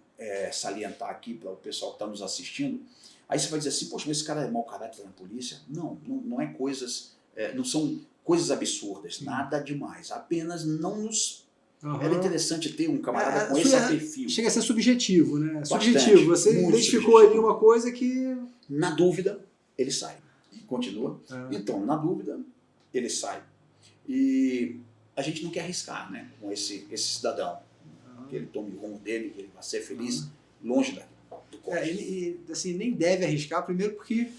salientar aqui para o pessoal que está nos assistindo, aí você vai dizer assim, poxa, mas esse cara é mau caráter na polícia? Não é coisas, não são coisas absurdas, nada demais, apenas não nos... Era interessante ter um camarada com esse perfil. Chega a ser subjetivo, né? Bastante, subjetivo, você identificou ali uma coisa que... Na dúvida, ele sai e continua. Então, na dúvida, ele sai. E a gente não quer arriscar, né, com esse cidadão. Que ele tome o rumo dele, que ele vai ser feliz longe do corte. Ele assim, nem deve arriscar, primeiro porque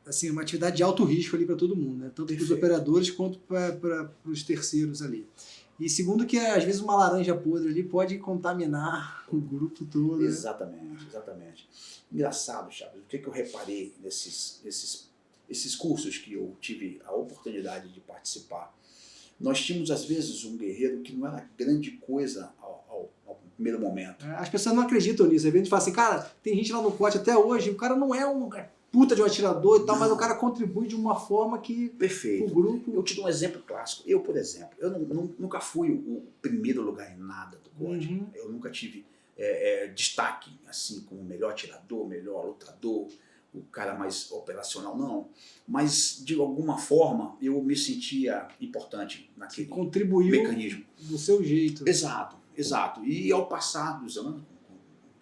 assim, uma atividade de alto risco ali para todo mundo, né? Tanto para os operadores quanto para os terceiros ali. E segundo que às vezes uma laranja podre ali pode contaminar o grupo todo. Né? Exatamente. Engraçado, Chaves, o que eu reparei nesses cursos que eu tive a oportunidade de participar. Nós tínhamos, às vezes, um guerreiro que não era grande coisa ao primeiro momento. As pessoas não acreditam nisso. Às vezes a gente fala assim, cara, tem gente lá no COT até hoje, o cara não é um puta de um atirador e tal, mas o cara contribui de uma forma que Perfeito. O grupo... Eu te dou um exemplo clássico. Eu, por exemplo, eu nunca fui o primeiro lugar em nada do COT. Eu nunca tive destaque, assim, como o melhor atirador, melhor lutador, o cara mais operacional, não. Mas, de alguma forma, eu me sentia importante naquele mecanismo. Do seu jeito. Exato. E ao passar dos anos,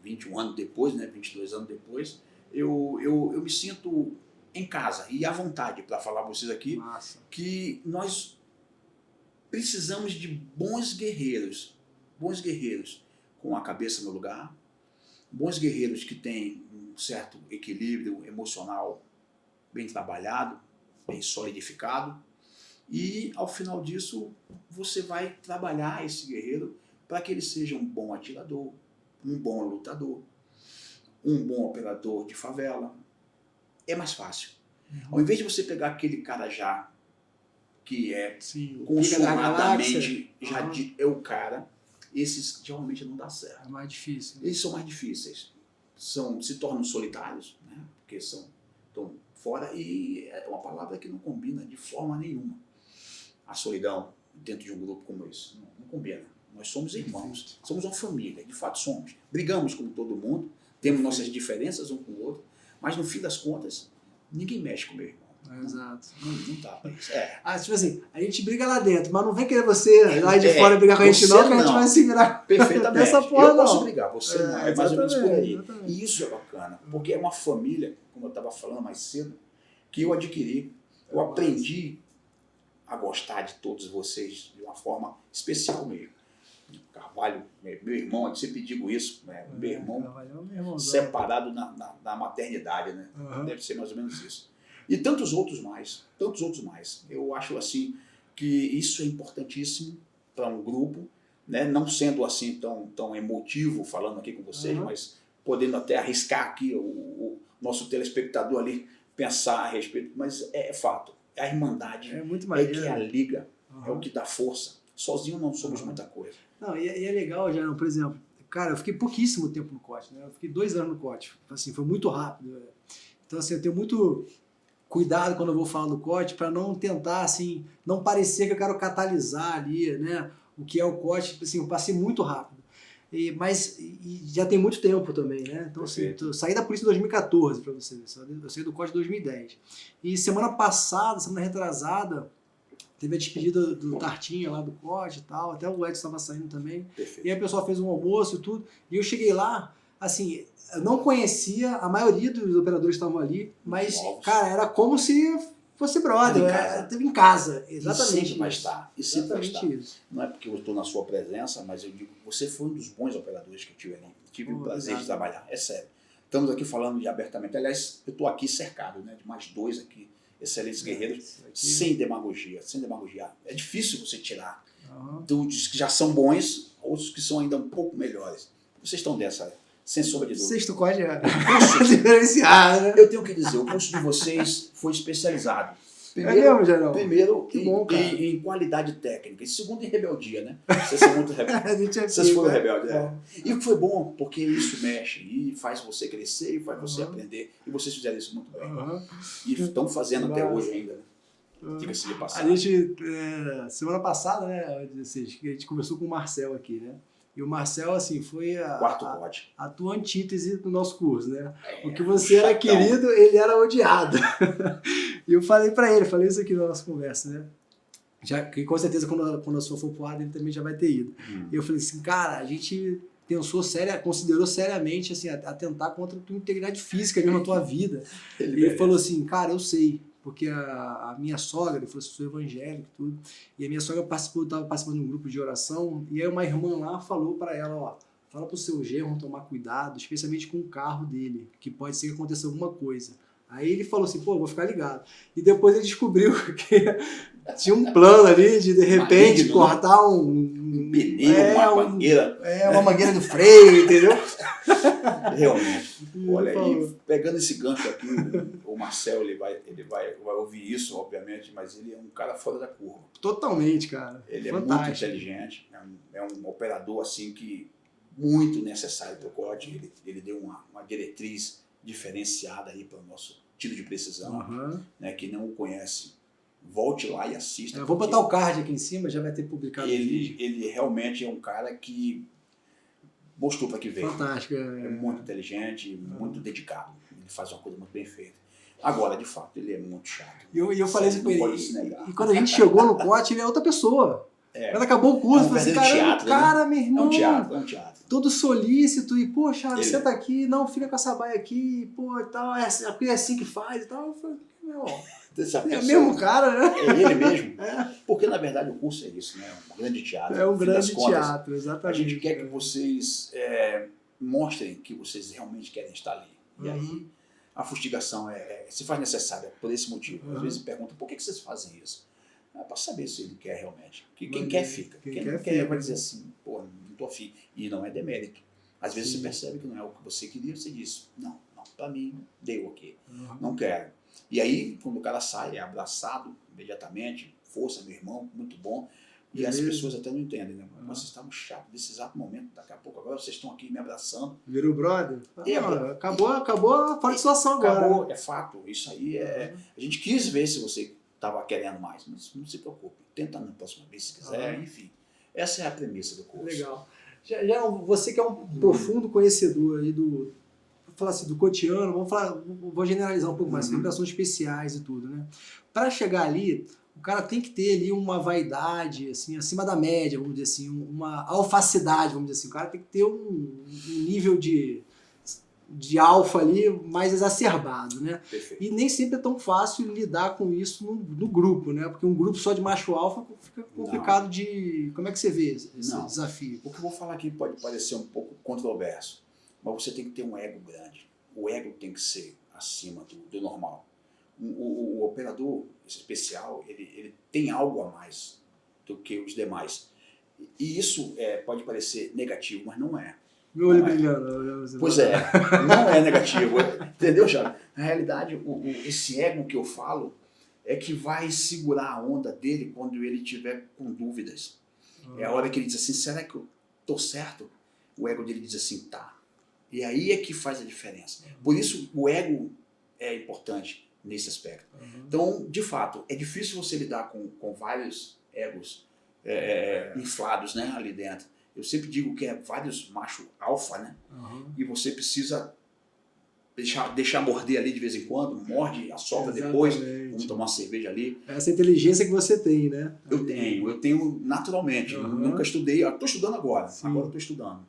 21 anos depois, né, 22 anos depois, eu me sinto em casa e à vontade para falar para vocês aqui. Massa. Que nós precisamos de bons guerreiros com a cabeça no lugar, bons guerreiros que têm um certo equilíbrio emocional bem trabalhado, bem solidificado, e ao final disso você vai trabalhar esse guerreiro para que ele seja um bom atirador, um bom lutador, um bom operador de favela. É mais fácil. Ao invés de você pegar aquele cara já que é consumadamente é o cara, esses geralmente não dá certo. É mais difícil. Eles são mais difíceis. Se tornam solitários, né? Porque estão fora, e é uma palavra que não combina de forma nenhuma. A solidão dentro de um grupo como esse não combina. Nós somos irmãos, somos uma família, de fato somos. Brigamos como todo mundo, temos nossas diferenças um com o outro, mas no fim das contas, ninguém mexe com o meu irmão. Exato. Não dá pra isso. Tipo assim, a gente briga lá dentro, mas não vem querer você lá de fora brigar com a gente não, que a gente vai se virar. Perfeitamente. Dessa porra, eu posso brigar, você não. É mais ou menos por aí. Exatamente. E isso é bacana, porque é uma família, como eu estava falando mais cedo, que eu adquiri, eu aprendi a gostar de todos vocês de uma forma especial mesmo. Carvalho, meu irmão, eu sempre digo isso, né? Meu irmão separado na maternidade, né? Deve ser mais ou menos isso. E tantos outros mais. Eu acho assim que isso é importantíssimo para um grupo, né? Não sendo assim tão emotivo falando aqui com vocês, mas podendo até arriscar aqui o nosso telespectador ali pensar a respeito, mas é fato. A irmandade é que a liga, é o que dá força. Sozinho não somos muita coisa. Não, e é legal, já, por exemplo, cara, eu fiquei pouquíssimo tempo no COT, né? Eu fiquei 2 anos no COT, assim, foi muito rápido. Então, assim, eu tenho muito cuidado quando eu vou falar do COT para não tentar, assim, não parecer que eu quero catalisar ali, né? O que é o COT, assim, eu passei muito rápido. Mas já tem muito tempo também, né? Então, assim, eu saí da polícia em 2014, para você ver, eu saí do COT em 2010. E semana retrasada, teve a despedida do Tartinha lá do COT e tal, até o Edson estava saindo também. Perfeito. E aí o pessoal fez um almoço e tudo, e eu cheguei lá, assim, eu não conhecia a maioria dos operadores que estavam ali, mas, cara, era como se fosse brother, teve em casa, exatamente. E sempre vai estar. E sempre vai estar. Isso. Não é porque eu estou na sua presença, mas eu digo, você foi um dos bons operadores que eu tive ali. Tive o prazer de trabalhar, é sério. Estamos aqui falando abertamente. Aliás, eu estou aqui cercado, né, de mais 2 aqui, excelentes guerreiros, sem demagogia. É difícil você tirar dos que já são bons, outros que são ainda um pouco melhores. Vocês estão dessa, sem sombra de dúvida. Sexto COT é diferenciado, né? Eu tenho que dizer, o curso de vocês foi especializado. Primeiro em qualidade técnica, e segundo em rebeldia, né? Vocês são muito rebeldes. Vocês foram rebeldes, E o que foi bom, porque isso mexe e faz você crescer e faz você aprender. E vocês fizeram isso muito bem. E estão fazendo até hoje ainda, né? Diga-se de passagem. A gente, semana passada, né, a gente conversou com o Marcel aqui, né? E o Marcel, assim, foi a tua antítese do nosso curso, né? O que você era querido, ele era odiado. E eu falei pra ele, falei isso aqui na nossa conversa, né? Já, que com certeza quando a sua for pro ar, ele também já vai ter ido. E eu falei assim, cara, a gente considerou seriamente, assim, atentar contra a tua integridade física mesmo, a tua vida. Ele falou assim, cara, eu sei porque a minha sogra, ele falou assim, sou evangélico e tudo, e a minha sogra estava participando de um grupo de oração, e aí uma irmã lá falou para ela, ó, fala pro seu genro tomar cuidado, especialmente com o carro dele, que pode ser que aconteça alguma coisa. Aí ele falou assim, pô, vou ficar ligado. E depois ele descobriu que tinha um plano ali de repente, Maligno, cortar um pneu, uma mangueira. uma mangueira do freio, entendeu? Realmente. Olha, e pegando esse gancho aqui, o Marcel, ele vai ouvir isso, obviamente, mas ele é um cara fora da curva. Totalmente, cara. Ele fantástico. É muito inteligente, é um operador assim que muito necessário para o COD. Ele deu uma diretriz diferenciada aí para o nosso tiro de precisão, né, que não o conhece. Volte lá e assista. Eu vou botar o card aqui em cima, já vai ter publicado o vídeo. Ele realmente é um cara que mostrou para que veio. Fantástico. É muito inteligente, muito dedicado. Ele faz uma coisa muito bem feita. Agora, de fato, ele é muito chato. E eu falei isso com ele. E quando a gente chegou no COT, ele é outra pessoa. Quando acabou o curso, eu falei assim, teatro, cara, né? meu irmão. É um teatro. Todo solícito e, poxa, senta aqui, não, fica com essa baia aqui, pô, e tal, é assim que faz e tal. Eu falei, meu, é o mesmo cara, né? É ele mesmo. Porque, na verdade, o curso é isso, né? É um grande teatro. É um grande teatro, exatamente. A gente quer que vocês mostrem que vocês realmente querem estar ali. E aí, a fustigação se faz necessária por esse motivo. Às vezes perguntam, por que vocês fazem isso? É para saber se ele quer realmente. Porque quem quer, fica. Quem não quer vai dizer assim, pô, não tô afim. E não é demérito. Às vezes você percebe que não é o que você queria, você diz, não, para mim, deu aqui. Não quero. E aí, quando o cara sai, é abraçado imediatamente, força, meu irmão, muito bom. E as pessoas até não entendem, né? Vocês estavam chatos nesse exato momento, daqui a pouco agora vocês estão aqui me abraçando. Virou brother? Acabou a fora de situação agora. Acabou, é fato. Isso aí A gente quis ver se você estava querendo mais, mas não se preocupe. Tenta na próxima vez se quiser, enfim. Essa é a premissa do curso. Legal. Já você que é um profundo conhecedor aí do... Vou falar assim, do cotidiano, vou generalizar um pouco mais, operações especiais e tudo, né? Para chegar ali, o cara tem que ter ali uma vaidade, assim, acima da média, vamos dizer assim, uma alfacidade, vamos dizer assim. O cara tem que ter um nível de alfa ali mais exacerbado, né? Perfeito. E nem sempre é tão fácil lidar com isso no grupo, né? Porque um grupo só de macho alfa fica complicado de... Como é que você vê esse desafio? O que eu vou falar aqui pode parecer um pouco controverso, mas você tem que ter um ego grande. O ego tem que ser acima do normal. O operador especial, ele tem algo a mais do que os demais. E isso pode parecer negativo, mas não é. Meu olho brilhando. Pois é, não é negativo. Entendeu, Thiago? Na realidade, esse ego que eu falo é que vai segurar a onda dele quando ele estiver com dúvidas. É a hora que ele diz assim, será que eu estou certo? O ego dele diz assim, tá. E aí é que faz a diferença. Por isso, o ego é importante nesse aspecto. Então, de fato, é difícil você lidar com vários egos inflados, né, ali dentro. Eu sempre digo que é vários macho alfa, né? E você precisa deixar morder ali de vez em quando, morde, assopra depois, vamos tomar uma cerveja ali. Essa inteligência que você tem, né? Eu tenho naturalmente. Eu nunca estudei, estou estudando agora. Sim. Agora estou estudando.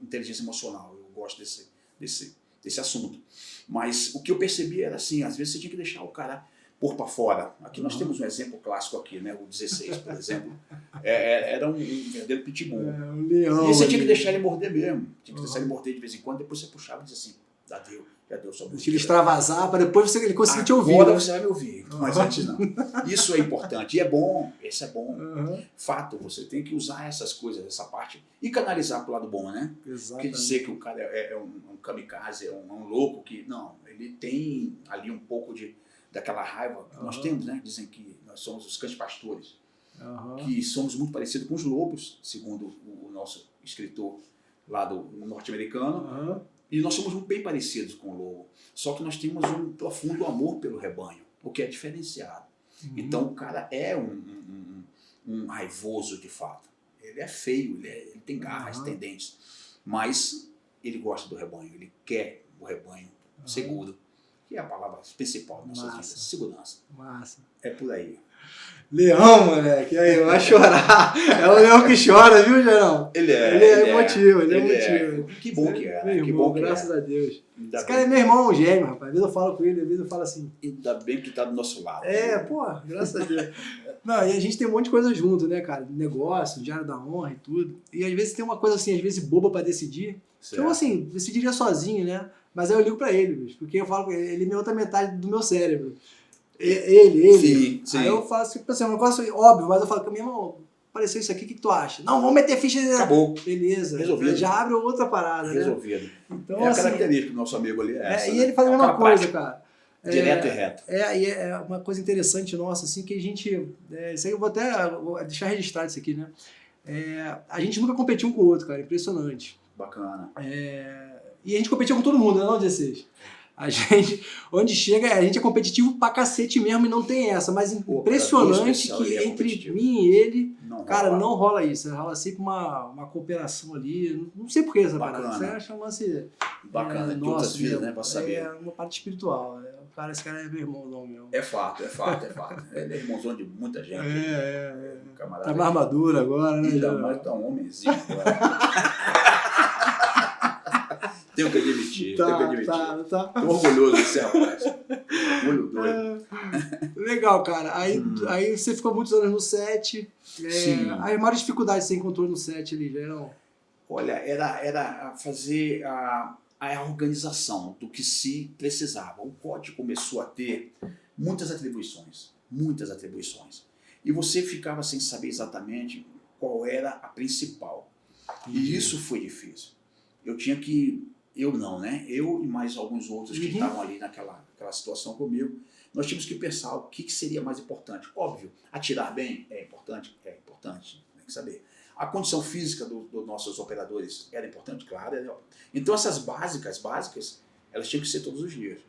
Inteligência emocional, eu gosto desse assunto. Mas o que eu percebi era assim, às vezes você tinha que deixar o cara pôr para fora. Aqui nós temos um exemplo clássico aqui, né? O 16, por exemplo. Era um verdadeiro pitbull. Um leão. E você tinha que deixar ele morder mesmo. Tinha que deixar ele morder de vez em quando, depois você puxava e dizia assim, já deu sua Deixa ele extravasar para depois ele conseguir te ouvir. Agora né? você vai me ouvir, mas antes não. Isso é importante. E é bom, esse é bom. Fato, você tem que usar essas coisas, essa parte, e canalizar para o lado bom, né? Exatamente. Quer dizer que o cara é um kamikaze, é um louco que... Não, ele tem ali um pouco daquela raiva que nós temos, né? Dizem que nós somos os cães pastores, que somos muito parecidos com os lobos, segundo o nosso escritor lá do norte-americano, e nós somos bem parecidos com o lobo, só que nós temos um profundo amor pelo rebanho, o que é diferenciado. Então o cara é um raivoso de fato, ele é feio, ele tem garras, tem dentes, mas ele gosta do rebanho, ele quer o rebanho seguro. que é a palavra principal das nossas vidas, segurança. Massa. É por aí. Leão, moleque, aí, vai chorar. É o leão que chora, viu, Gerão? Ele é emotivo, ele é emotivo. Que bom que é, Meu né? Que irmão, bom que graças é. a Deus. Ainda Esse cara é bem, meu irmão gêmeo, rapaz. Às vezes eu falo com ele, às vezes eu falo assim. ainda bem que tá do nosso lado. Pô, graças a Deus. Não, e a gente tem um monte de coisa junto, né, cara? Negócio, diário da honra e tudo. E às vezes tem uma coisa assim, às vezes boba pra decidir. Certo. Então, assim, decidiria sozinho, né? Mas aí eu ligo pra ele, bicho, porque eu falo com ele, ele é minha outra metade do meu cérebro. Ele. Sim, sim. Aí eu faço, tipo assim, um negócio óbvio, mas eu falo, meu irmão, apareceu isso aqui, o que tu acha? Não, vamos meter ficha. Acabou. Beleza. Resolvido. Já abre outra parada, né? Resolvido. Então, É a assim, característica do nosso amigo ali. É essa, e né? ele faz a É um mesma cara coisa, prático, cara. direto e reto. E é uma coisa interessante nossa, assim, que a gente. Isso aí eu vou deixar registrado isso aqui, né? A gente nunca competiu um com o outro, cara. Impressionante. Bacana. E a gente competia com todo mundo, né, não, 16? A gente, onde chega, a gente é competitivo pra cacete mesmo e não tem essa, mas impressionante que entre mim e ele, cara, não rola isso. Rola sempre uma cooperação ali. Não sei por que essa parada. Você acha um lance. Bacana, de outras vidas, né, pra saber. É uma parte espiritual. Esse cara é meu irmãozão mesmo. É fato. Ele é irmãozão de muita gente. Tá mais maduro agora, né? Então, mas tá um homenzinho agora. Tenho que admitir. Tá. Tô orgulhoso desse rapaz. Orgulho doido. Legal, cara. Aí você ficou muitos anos no set. Sim. As maiores dificuldades que você encontrou no set ali, Gerão? Olha, era fazer a organização do que se precisava. O código começou a ter muitas atribuições. E você ficava sem saber exatamente qual era a principal. E isso foi difícil. Eu e mais alguns outros que estavam ali naquela situação comigo, nós tínhamos que pensar o que seria mais importante. Óbvio, atirar bem é importante, tem que saber. A condição física dos nossos operadores era importante, claro. Então essas básicas, elas tinham que ser todos os dias.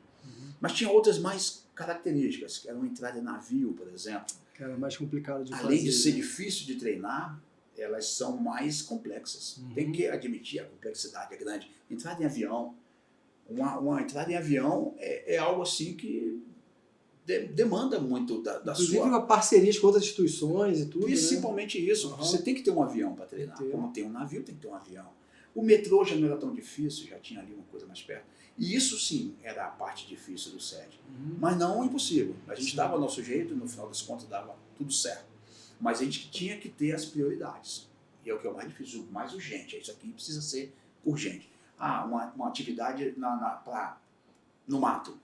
Mas tinha outras mais características, que eram entrar em navio, por exemplo. Que era mais complicado de fazer. Além de ser difícil de treinar, elas são mais complexas. Tem que admitir, a complexidade é grande. Entrada em avião, uma entrada em avião é algo assim que demanda muito da Inclusive, sua... uma parceria com outras instituições e tudo, Principalmente né? Isso. Você tem que ter um avião para treinar. Como tem um navio, tem que ter um avião. O metrô já não era tão difícil, já tinha ali uma coisa mais perto. E isso sim era a parte difícil do set. Mas não impossível. A gente dava o nosso jeito, no final das contas dava tudo certo. Mas a gente tinha que ter as prioridades. E é o que é o mais difícil, o mais urgente. Isso aqui precisa ser urgente. Uma atividade no mato.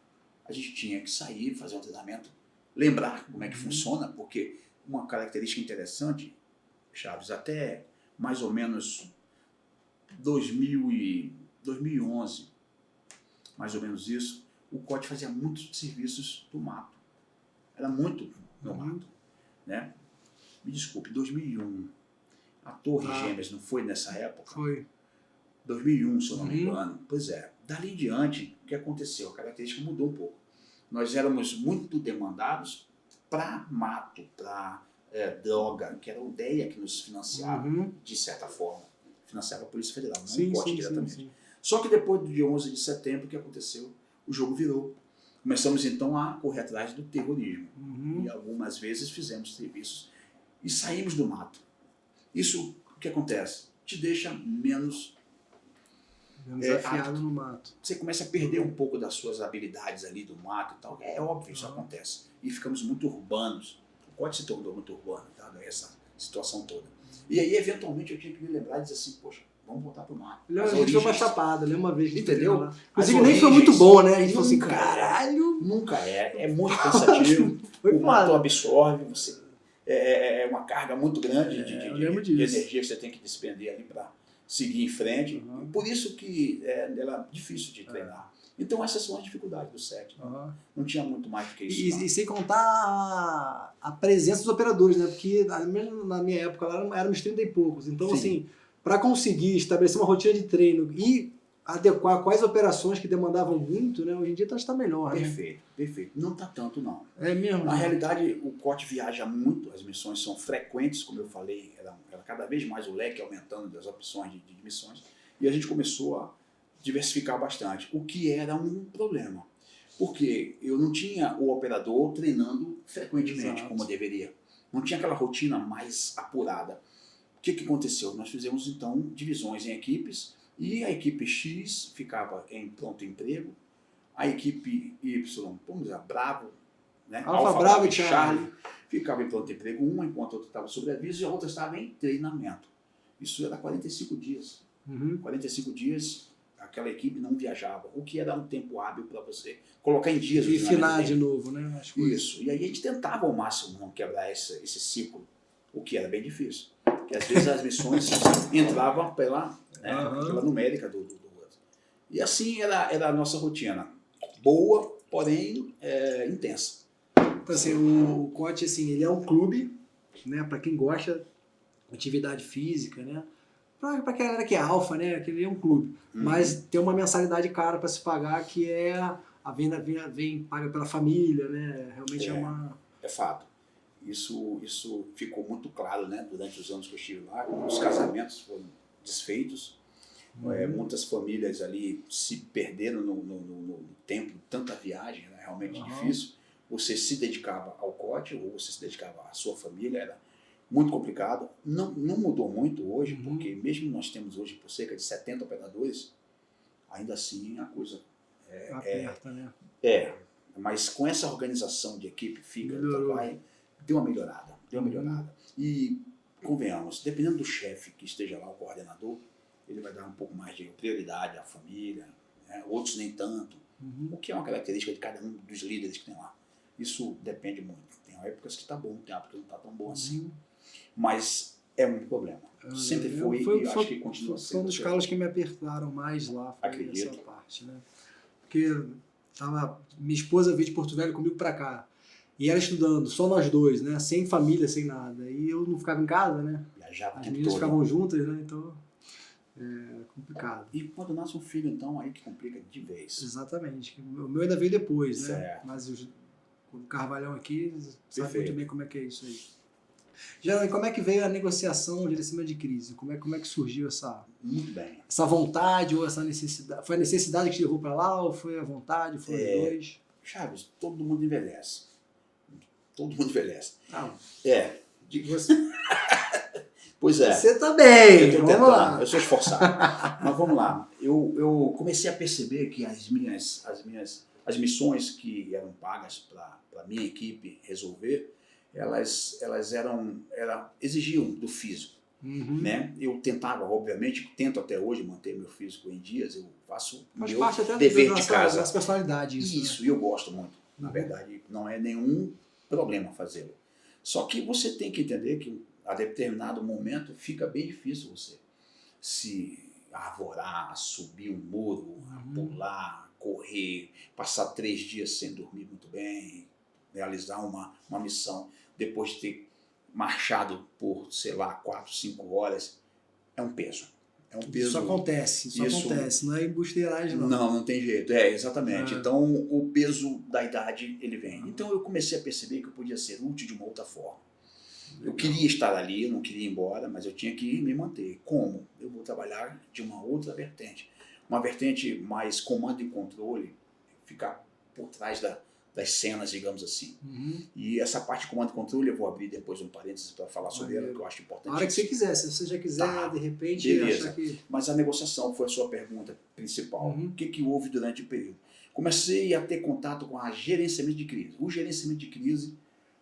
A gente tinha que sair, fazer um treinamento, lembrar como é que funciona, porque uma característica interessante, Chaves, até mais ou menos 2011, mais ou menos isso, o COT fazia muitos serviços do mato. Era muito no mato, né? Me desculpe, 2001. A Torre Gêmeas não foi nessa época? Foi. 2001, se eu não me engano. Pois é. Dali em diante, o que aconteceu? A característica mudou um pouco. Nós éramos muito demandados para mato, para droga, que era a ideia que nos financiava, de certa forma. Financiava a Polícia Federal, não o COT diretamente. Sim. Só que depois do dia 11 de setembro, o que aconteceu? O jogo virou. Começamos então a correr atrás do terrorismo. E algumas vezes fizemos serviços e saímos do mato. Isso, o que acontece? Te deixa menos desafiado no mato. Você começa a perder um pouco das suas habilidades ali do mato e tal. É óbvio que isso acontece. E ficamos muito urbanos. O COT se tornou muito urbano, tá? Essa situação toda. E aí, eventualmente, eu tinha que me lembrar e dizer assim, poxa, vamos voltar pro mato. A gente foi pra Chapada, lembra uma vez. Entendeu? Inclusive, nem foi muito bom, né? A gente falou assim, caralho. Nunca é. É muito cansativo. O mato absorve, você... É uma carga muito grande de energia que você tem que despender ali para seguir em frente. Por isso que ela é difícil de treinar. Então essas são as dificuldades do set. Não tinha muito mais do que isso. E sem contar a presença dos operadores, né? Porque mesmo na minha época lá éramos 30 e poucos. Então, assim, para conseguir estabelecer uma rotina de treino e adequar quais operações que demandavam muito, né? Hoje em dia está melhor. Perfeito. Não está tanto, não. É mesmo? Na realidade, o COT viaja muito, as missões são frequentes, como eu falei, era cada vez mais o leque aumentando das opções de missões, e a gente começou a diversificar bastante, o que era um problema. Porque eu não tinha o operador treinando frequentemente, Exato. como eu deveria. Não tinha aquela rotina mais apurada. O que aconteceu? Nós fizemos, então, divisões em equipes, e a equipe X ficava em pronto emprego, a equipe Y, vamos dizer, Bravo, né? Alfa, Bravo e Charlie, ficava em pronto emprego uma, enquanto a outra estava sob aviso, e a outra estava em treinamento. Isso era 45 dias. 45 dias, aquela equipe não viajava, o que era um tempo hábil para você colocar em dias. E finar de novo, né? Isso. E aí a gente tentava ao máximo não quebrar esse ciclo, o que era bem difícil. Porque às vezes as missões entravam pela numérica do outro. E assim era a nossa rotina. Boa, porém intensa. Então, assim, o COT, assim, ele é um clube, né? Para quem gosta de atividade física, né? Para a galera que é alfa, né? Que ele é um clube. Mas tem uma mensalidade cara para se pagar, que é a venda vem paga pela família, né? Realmente é uma... É fato. Isso ficou muito claro, né? Durante os anos que eu estive lá. Os casamentos foram desfeitos. Muitas famílias ali se perderam no tempo, tanta viagem, né? Realmente difícil. Você se dedicava ao COT ou você se dedicava à sua família, era muito complicado. Não mudou muito hoje, porque mesmo nós temos hoje por cerca de 70 operadores, ainda assim a coisa aperta, né? Mas com essa organização de equipe, trabalho, deu uma melhorada. E convenhamos, dependendo do chefe que esteja lá, o coordenador, ele vai dar um pouco mais de prioridade à família, né? Outros nem tanto, o que é uma característica de cada um dos líderes que tem lá. Isso depende muito. Tem épocas que está bom, tem épocas que não está tão bom assim. Mas é um problema. Sempre foi e acho que continua sendo. Foi um dos calos que me apertaram mais lá, foi essa parte, né? Porque minha esposa veio de Porto Velho comigo para cá. E ela estudando, só nós dois, né? Sem família, sem nada. E eu não ficava em casa, né? Viajava. As meninas ficavam juntas, né? Então é complicado. E quando nasce um filho, então, aí que complica de vez. Exatamente. O meu ainda veio depois, né? Certo. Mas o Carvalhão aqui sabe Perfeito. muito bem como é que é isso aí. Geralmente, como é que veio a negociação, o gerenciamento de crise? Como é que surgiu Muito bem. essa vontade ou essa necessidade? Foi a necessidade que te levou para lá ou foi a vontade? Foi os dois? Chaves, todo mundo envelhece. Todo mundo envelhece. Você... Pois é. Você também. Vamos lá. Eu sou esforçado. Mas vamos lá. Eu comecei a perceber que as missões que eram pagas para a minha equipe resolver, elas exigiam do físico. Né? Eu tentava, obviamente, tento até hoje manter meu físico em dias, eu faço o meu dever de casa. Nossa personalidade. Isso, e eu gosto muito. Na verdade, não é nenhum problema fazê-lo. Só que você tem que entender que a determinado momento fica bem difícil você se arvorar, subir um muro, pular, correr, passar 3 dias sem dormir muito bem, realizar uma missão depois de ter marchado por, sei lá, 4, 5 horas. É um peso. É um peso. Isso acontece, não é embusteiragem não. Não tem jeito, exatamente. Então o peso da idade ele vem. Então eu comecei a perceber que eu podia ser útil de uma outra forma. Eu queria estar ali, eu não queria ir embora, mas eu tinha que me manter. Como? Eu vou trabalhar de uma outra vertente. Uma vertente mais comando e controle, ficar por trás das cenas, digamos assim. E essa parte de comando e controle, eu vou abrir depois um parênteses para falar sobre ela, que eu acho importante. A hora que você quiser, se você já quiser, de repente, achar que... Mas a negociação foi a sua pergunta principal. O que houve durante o período? Comecei a ter contato com a gerenciamento de crise. O gerenciamento de crise,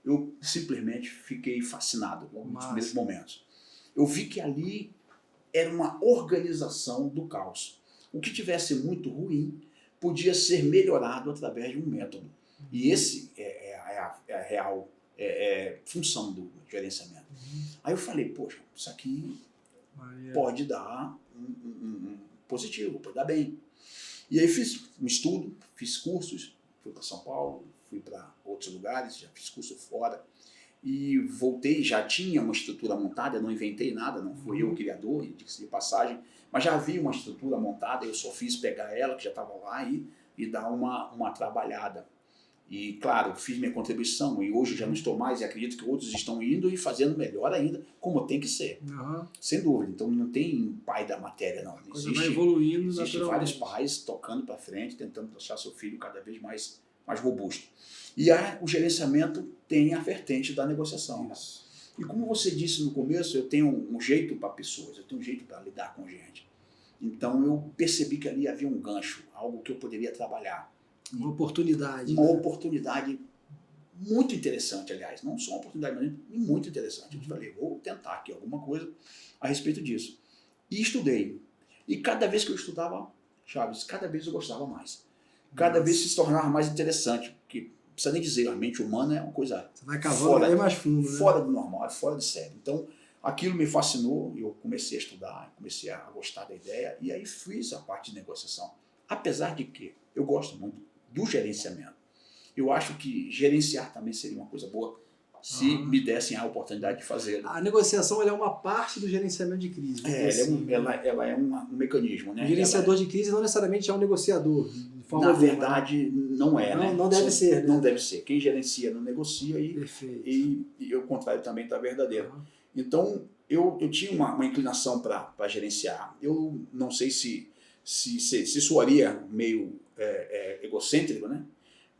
eu simplesmente fiquei fascinado nos primeiros momentos. Eu vi que ali era uma organização do caos. O que tivesse muito ruim podia ser melhorado através de um método. E esse é a real função do gerenciamento. Aí eu falei, poxa, isso aqui pode dar um positivo, pode dar bem. E aí fiz um estudo, fiz cursos, fui para São Paulo, fui para outros lugares, já fiz curso fora. E voltei, já tinha uma estrutura montada, eu não inventei nada, não fui eu o criador, disse de passagem, mas já havia uma estrutura montada, eu só fiz pegar ela, que já estava lá, e dar uma trabalhada. E, claro, fiz minha contribuição, e hoje já não estou mais, e acredito que outros estão indo e fazendo melhor ainda, como tem que ser. Sem dúvida. Então não tem pai da matéria, não. Vai evoluindo existe vários pais tocando para frente, tentando deixar seu filho cada vez mais mais robusto. E o gerenciamento tem a vertente da negociação. Isso. E como você disse no começo, eu tenho um jeito para pessoas, eu tenho um jeito para lidar com gente. Então eu percebi que ali havia um gancho, algo que eu poderia trabalhar. Uma oportunidade. Uma né? oportunidade muito interessante, aliás. Não só uma oportunidade, mas muito interessante. Eu falei, vou tentar aqui alguma coisa a respeito disso. E estudei. E cada vez que eu estudava, Chaves, cada vez eu gostava mais. Cada vez se tornava mais interessante, porque não precisa nem dizer, a mente humana é uma coisa Você vai cavando bem mais fundo, né? fora do normal, fora de série. Então, aquilo me fascinou, eu comecei a estudar, comecei a gostar da ideia, e aí fiz a parte de negociação. Apesar de que eu gosto muito do gerenciamento. Eu acho que gerenciar também seria uma coisa boa se me dessem a oportunidade de fazê-lo. A negociação ela é uma parte do gerenciamento de crise. Ela é um mecanismo. Né? O gerenciador de crise não necessariamente é um negociador. De forma na alguma, verdade, não é. Não, né? não deve ser. Né? Não deve ser. Quem gerencia não negocia e o contrário também está verdadeiro. Então, eu tinha uma inclinação para gerenciar. Eu não sei se soaria meio egocêntrico, né?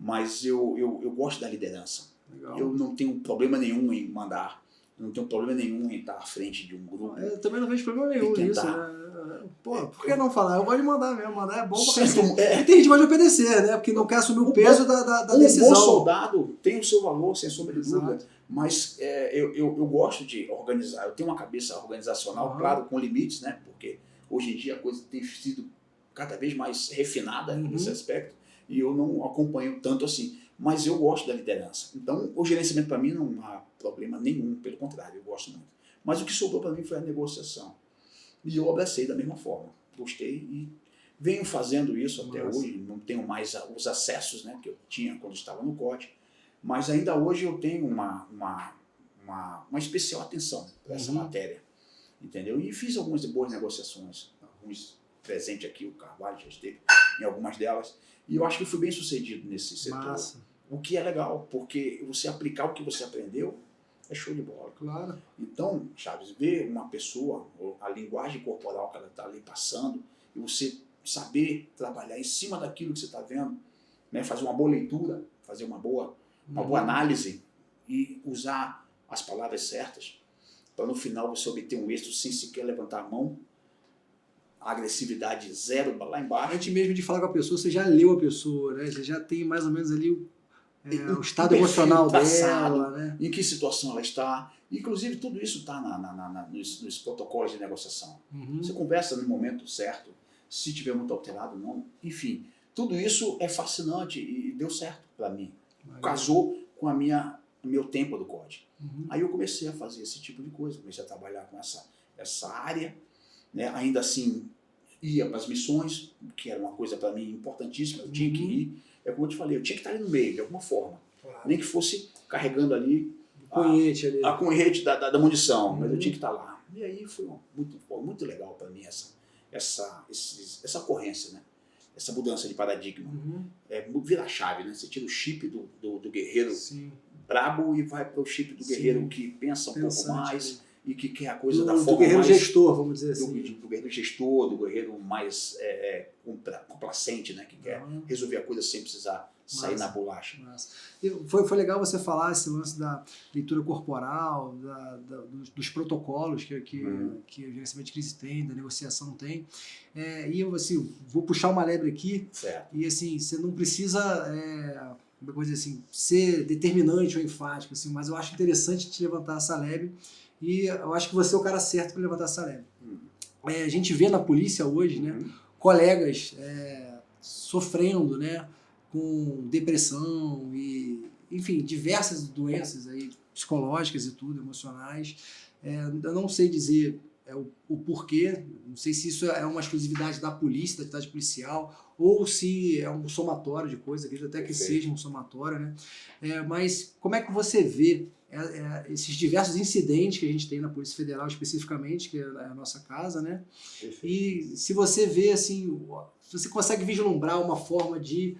Mas eu gosto da liderança. Legal. Eu não tenho problema nenhum em mandar. Eu não tenho problema nenhum em estar à frente de um grupo. Eu também não vejo problema nenhum nisso. Né? Pô, por que não falar? Eu gosto de mandar mesmo. Mandar é bom pra cacete. E tem gente que pode obedecer, né? Porque não quer assumir o peso da decisão. Um bom soldado tem o seu valor, sem sombra de dúvida. Mas eu gosto de organizar. Eu tenho uma cabeça organizacional, claro, com limites, né? Porque hoje em dia a coisa tem sido cada vez mais refinada nesse aspecto. E eu não acompanho tanto assim. Mas eu gosto da liderança. Então, o gerenciamento para mim não há problema nenhum, pelo contrário, eu gosto muito. Mas o que sobrou para mim foi a negociação. E eu abracei da mesma forma. Gostei e venho fazendo isso até hoje. Não tenho mais os acessos, né, que eu tinha quando estava no COD. Mas ainda hoje eu tenho uma especial atenção para essa matéria. Entendeu? E fiz algumas boas negociações. Alguns presentes aqui, o Carvalho já esteve em algumas delas. E eu acho que fui bem sucedido nesse setor. Massa. O que é legal, porque você aplicar o que você aprendeu é show de bola. Claro. Então, Chaves, ver uma pessoa, a linguagem corporal que ela está ali passando, e você saber trabalhar em cima daquilo que você está vendo, né, fazer uma boa leitura, fazer uma boa análise e usar as palavras certas, para no final você obter um êxito sem sequer levantar a mão, a agressividade zero lá embaixo. Antes mesmo de falar com a pessoa, você já leu a pessoa, né? Você já tem mais ou menos ali o estado emocional dela, né? Em que situação ela está. Inclusive, tudo isso está nos protocolos de negociação. Você conversa no momento certo, se tiver muito alterado, não. Enfim, tudo isso é fascinante e deu certo para mim. Casou com o meu tempo do COD. Aí eu comecei a fazer esse tipo de coisa, comecei a trabalhar com essa área, né? Ainda assim, ia para as missões, que era uma coisa para mim importantíssima, eu tinha que ir. É como eu te falei, eu tinha que estar ali no meio, de alguma forma. Claro. Nem que fosse carregando ali a corrente da munição, mas eu tinha que estar lá. E aí foi muito legal para mim essa ocorrência, né? Essa mudança de paradigma. Vira a chave, né? Você tira o chip do guerreiro brabo e vai para o chip do guerreiro que pensa um pouco mais e que quer a coisa da forma do guerreiro mais... gestor, vamos dizer assim. Do guerreiro gestor, do guerreiro mais complacente, né? Que quer resolver a coisa sem precisar sair na bolacha. Foi legal você falar esse lance da leitura corporal, dos protocolos que o gerenciamento de crise tem, da negociação tem. E eu assim, vou puxar uma lebre aqui. Certo. E assim, você não precisa... como dizer assim, ser determinante ou enfático, assim, mas eu acho interessante te levantar essa lebre e eu acho que você é o cara certo para levantar essa lebre. A gente vê na polícia hoje, né, colegas sofrendo, né, com depressão e, enfim, diversas doenças aí, psicológicas e tudo, emocionais. Eu não sei dizer o porquê, não sei se isso é uma exclusividade da polícia, da atividade policial, ou se é um somatório de coisas, acredito até que seja um somatório, né? Mas como é que você vê esses diversos incidentes que a gente tem na Polícia Federal especificamente, que é a nossa casa, né? Perfeito. E se você vê, assim, se você consegue vislumbrar uma forma de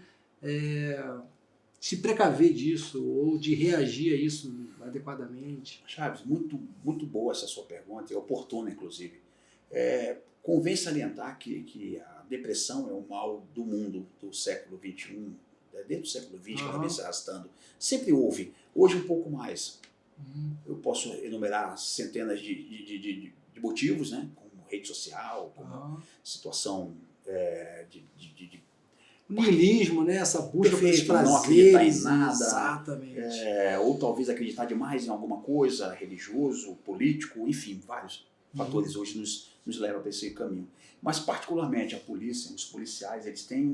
se precaver disso ou de reagir a isso adequadamente? Chaves, muito, muito boa essa sua pergunta, é oportuna, inclusive. Convém salientar que a depressão é o mal do mundo do século XXI, desde o século XX, cada vez se arrastando. Sempre houve, hoje um pouco mais. Eu posso enumerar centenas de motivos, né? Como rede social, como situação de o niilismo, né? Essa busca pelos prazeres. Não acreditar em nada. Exatamente. Ou talvez acreditar demais em alguma coisa, religioso, político, enfim, vários fatores hoje nos levam para esse caminho. Mas particularmente a polícia, os policiais, eles têm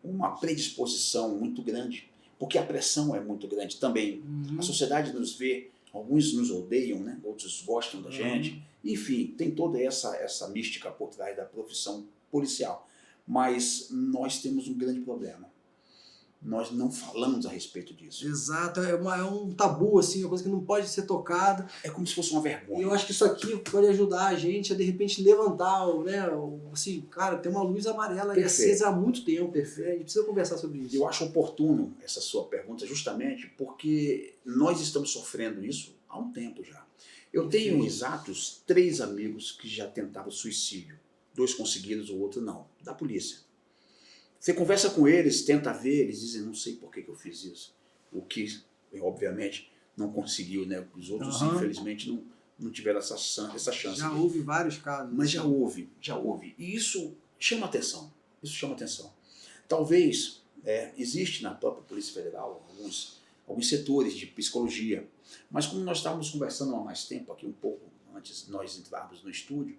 uma predisposição muito grande, porque a pressão é muito grande também. A sociedade nos vê, alguns nos odeiam, né? Outros gostam da gente. Enfim, tem toda essa mística por trás da profissão policial. Mas nós temos um grande problema. Nós não falamos a respeito disso. Exato, é um tabu, assim, uma coisa que não pode ser tocada. É como se fosse uma vergonha. E eu acho que isso aqui pode ajudar a gente a, de repente, levantar, né? Assim, cara, tem uma luz amarela aí acesa há muito tempo. Perfeito. A gente precisa conversar sobre isso. Eu acho oportuno essa sua pergunta justamente porque nós estamos sofrendo isso há um tempo já. Eu tenho exatos 3 amigos que já tentaram suicídio. 2 conseguidos, o outro não, da polícia. Você conversa com eles, tenta ver, eles dizem, não sei por que eu fiz isso. O que, obviamente, não conseguiu, né? Os outros, infelizmente, não tiveram essa chance. Já houve vários casos. Mas já houve. E isso chama atenção. Talvez, existe na própria Polícia Federal alguns setores de psicologia, mas como nós estávamos conversando há mais tempo, aqui um pouco antes de nós entrarmos no estúdio,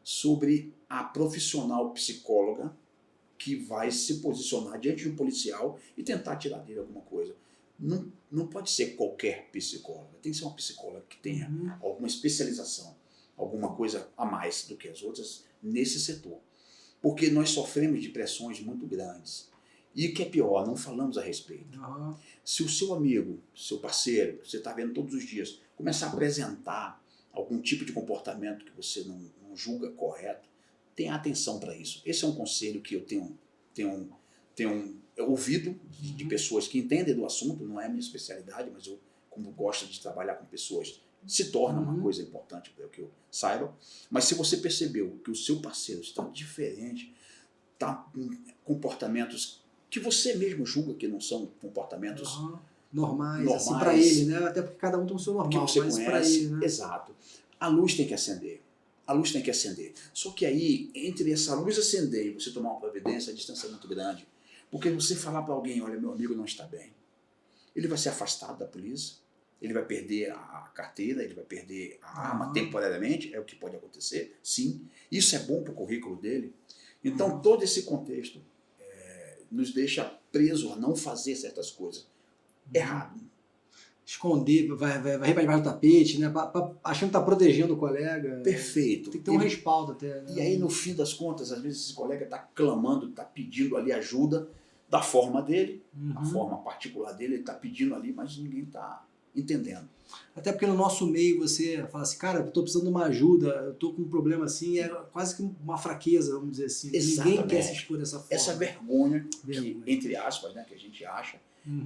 sobre a profissional psicóloga que vai se posicionar diante de um policial e tentar tirar dele alguma coisa. Não pode ser qualquer psicóloga, tem que ser uma psicóloga que tenha alguma especialização, alguma coisa a mais do que as outras nesse setor. Porque nós sofremos de pressões muito grandes. E o que é pior, não falamos a respeito. Se o seu amigo, seu parceiro, você está vendo todos os dias, começar a apresentar algum tipo de comportamento que você não julga correto, tenha atenção para isso. Esse é um conselho que eu tenho ouvido de pessoas que entendem do assunto, não é a minha especialidade, mas eu, como gosto de trabalhar com pessoas, se torna uma coisa importante para que eu saiba. Mas se você percebeu que o seu parceiro está diferente, está com comportamentos que você mesmo julga que não são comportamentos normais. Assim, para ele, né? Até porque cada um tem o seu normal, que você mas conhece, ele, né? Exato. A luz tem que acender. Só que aí, entre essa luz acender e você tomar uma providência, a distância é muito grande. Porque você falar para alguém, olha, meu amigo não está bem, ele vai ser afastado da polícia, ele vai perder a carteira, ele vai perder a arma temporariamente, é o que pode acontecer, sim. Isso é bom para o currículo dele. Então, todo esse contexto nos deixa presos a não fazer certas coisas. Errado. Esconder, vai para debaixo do tapete, né? Achando que está protegendo o colega. Perfeito. Tem que ter um respaldo até. Né? E aí, no fim das contas, às vezes esse colega está clamando, está pedindo ali ajuda da forma dele, a forma particular dele, ele está pedindo ali, mas ninguém está entendendo. Até porque no nosso meio você fala assim, cara, eu estou precisando de uma ajuda, eu estou com um problema assim, é quase que uma fraqueza, vamos dizer assim. Exatamente. Ninguém quer se expor dessa forma. Essa vergonha. Que, entre aspas, né, que a gente acha,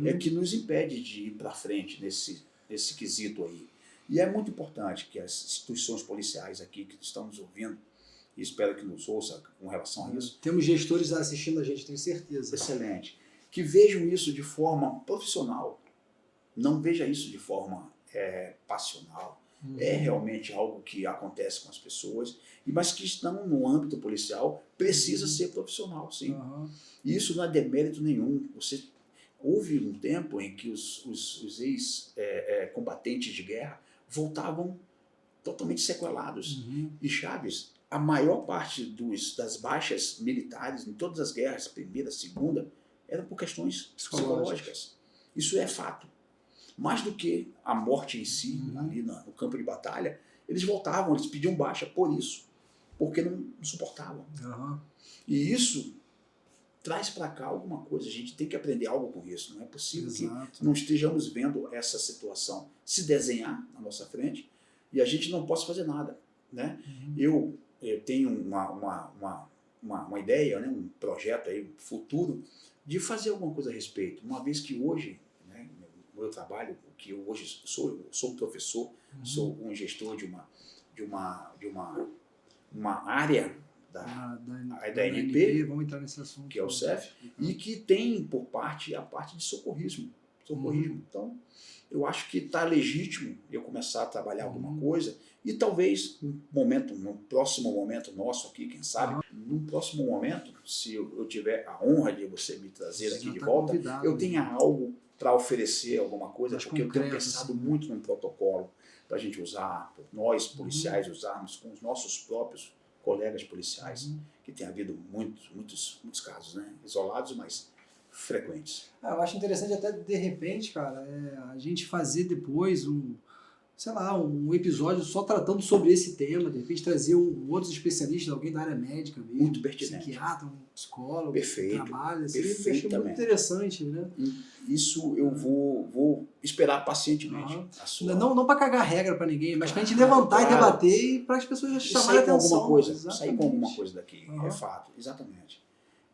é que nos impede de ir para frente nesse quesito aí. E é muito importante que as instituições policiais aqui que estamos ouvindo, e espero que nos ouça com relação a isso. Temos gestores assistindo a gente, tenho certeza. Excelente. Que vejam isso de forma profissional. Não veja isso de forma passional. É realmente algo que acontece com as pessoas, mas que estão no âmbito policial, precisa ser profissional, sim. E isso não é demérito nenhum. Houve um tempo em que os ex-combatentes de guerra voltavam totalmente sequelados. E Chaves, a maior parte das baixas militares em todas as guerras, primeira, segunda, eram por questões psicológicas. Isso é fato. Mais do que a morte em si, ali no campo de batalha, eles voltavam, eles pediam baixa por isso, porque não suportavam. E isso traz para cá alguma coisa, a gente tem que aprender algo com isso. Não é possível que não estejamos vendo essa situação se desenhar na nossa frente e a gente não possa fazer nada. Né? Eu tenho uma ideia, né, um projeto aí, futuro, de fazer alguma coisa a respeito, uma vez que hoje, né, o meu trabalho, que eu hoje sou um professor, sou um gestor de uma área da ANP, vamos entrar nesse assunto. que é o CEF, e que tem por parte a parte de socorrismo. Então, eu acho que está legítimo eu começar a trabalhar alguma coisa e talvez num próximo momento nosso aqui, quem sabe, num próximo momento, se eu tiver a honra de você me trazer aqui de volta, eu tenha algo para oferecer, alguma coisa, porque eu tenho pensado muito num protocolo para a gente usar, nós policiais usarmos com os nossos próprios colegas policiais, que tem havido muitos casos, né? Isolados, mas frequentes. Eu acho interessante até, de repente, cara, a gente fazer depois um episódio só tratando sobre esse tema, de repente trazer outros especialistas, alguém da área médica mesmo, muito pertinente. Psiquiatra, um psicólogo, perfeito, que trabalha, assim, perfeitamente. muito interessante, né? Isso eu vou esperar pacientemente. Não para cagar regra para ninguém, mas para a gente levantar e debater e para as pessoas chamarem atenção. Sair com alguma coisa daqui, é fato, exatamente.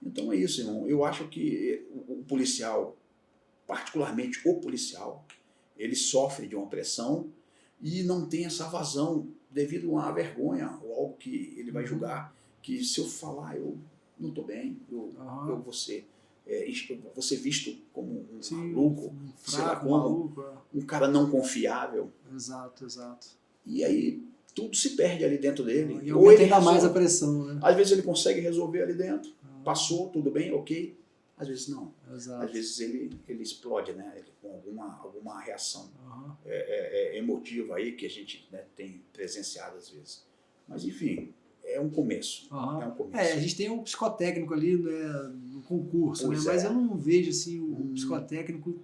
Então é isso, irmão. Eu acho que o policial, particularmente o policial, ele sofre de uma pressão e não tem essa vazão devido a uma vergonha ou algo que ele vai julgar, que se eu falar eu não estou bem, eu vou ser visto como um maluco, um cara não confiável. Exato. E aí tudo se perde ali dentro dele. E ou ele dá mais a pressão, né? Às vezes ele consegue resolver ali dentro, passou, tudo bem, ok. Às vezes não. Exato. Às vezes ele explode, né? Ele, com alguma reação emotiva aí que a gente, né, tem presenciado às vezes. Mas enfim, é um começo. É um começo. A gente tem um psicotécnico ali, né, no concurso, né? Mas eu não vejo assim o psicotécnico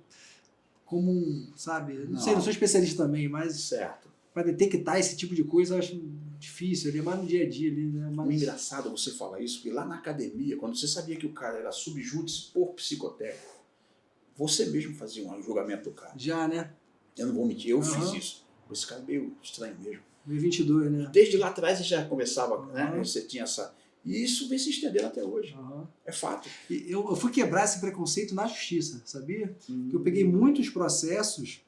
como sabe? Não sei, não sou especialista também, mas certo. Para detectar esse tipo de coisa eu acho difícil, ele é mais no dia a dia ali, né? O engraçado você falar isso, porque lá na academia, quando você sabia que o cara era subjúdice por psicotécnico, você mesmo fazia um julgamento do cara. Já, né? Eu não vou mentir, eu fiz isso. Esse cara é meio estranho mesmo. 2022, né? Desde lá atrás já começava, né? Você tinha essa... E isso vem se estendendo até hoje. É fato. Eu fui quebrar esse preconceito na justiça, sabia? Que eu peguei muitos processos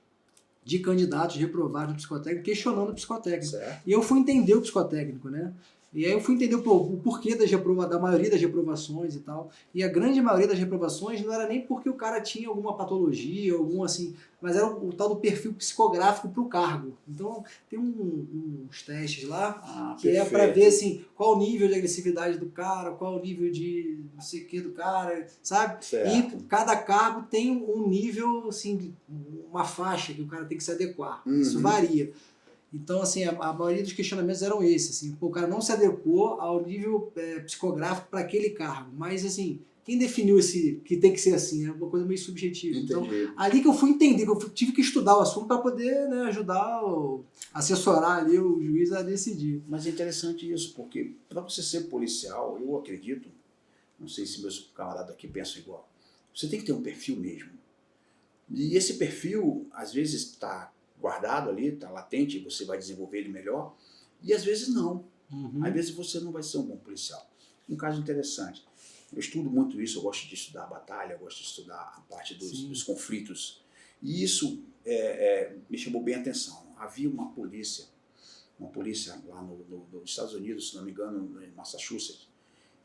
de candidatos reprovados no psicotécnico, questionando o psicotécnico. Certo. E eu fui entender o psicotécnico, né? E aí eu fui entender o porquê da maioria das reprovações e tal. E a grande maioria das reprovações não era nem porque o cara tinha alguma patologia, algum assim, mas era o tal do perfil psicográfico para o cargo. Então tem uns testes lá que perfeito. É para ver assim, qual o nível de agressividade do cara, qual o nível de não sei o que do cara, sabe? Certo. E cada cargo tem um nível, assim, uma faixa que o cara tem que se adequar. Isso varia. Então, assim, a maioria dos questionamentos eram esses. Assim, o cara não se adequou ao nível psicográfico para aquele cargo. Mas, assim, quem definiu que tem que ser assim? É uma coisa meio subjetiva. Entendi. Então, ali que eu fui entender, que eu tive que estudar o assunto para poder, né, ajudar, assessorar ali o juiz a decidir. Mas é interessante isso, porque para você ser policial, eu acredito, não sei se meus camaradas aqui pensam igual, você tem que ter um perfil mesmo. E esse perfil, às vezes, está guardado ali, está latente, você vai desenvolver ele melhor, e às vezes não. Às vezes você não vai ser um bom policial. Um caso interessante, eu estudo muito isso, eu gosto de estudar a batalha, eu gosto de estudar a parte dos conflitos, e isso me chamou bem a atenção. Havia uma polícia lá nos Estados Unidos, se não me engano, em Massachusetts,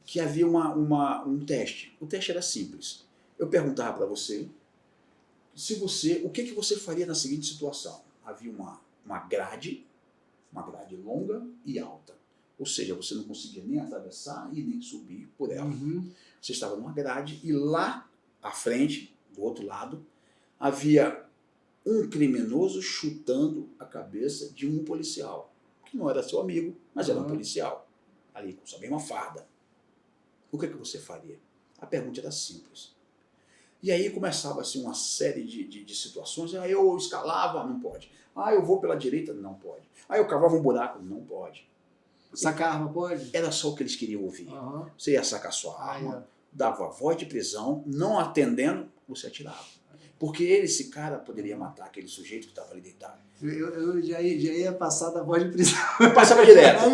que havia um teste. O teste era simples. Eu perguntava para você, o que você faria na seguinte situação? Havia uma grade longa e alta. Ou seja, você não conseguia nem atravessar e nem subir por ela. Você estava numa grade e lá à frente, do outro lado, havia um criminoso chutando a cabeça de um policial, que não era seu amigo, mas era um policial, ali com sua mesma farda. O que você faria? A pergunta era simples. E aí começava assim, uma série de situações. Aí eu escalava, não pode. Eu vou pela direita, não pode. Aí eu cavava um buraco, não pode. Sacar arma pode? Era só o que eles queriam ouvir. Você ia sacar sua arma, dava voz de prisão, não atendendo, você atirava. Porque esse cara poderia matar aquele sujeito que estava ali deitado. Eu já ia passar da voz de prisão. Passava direto.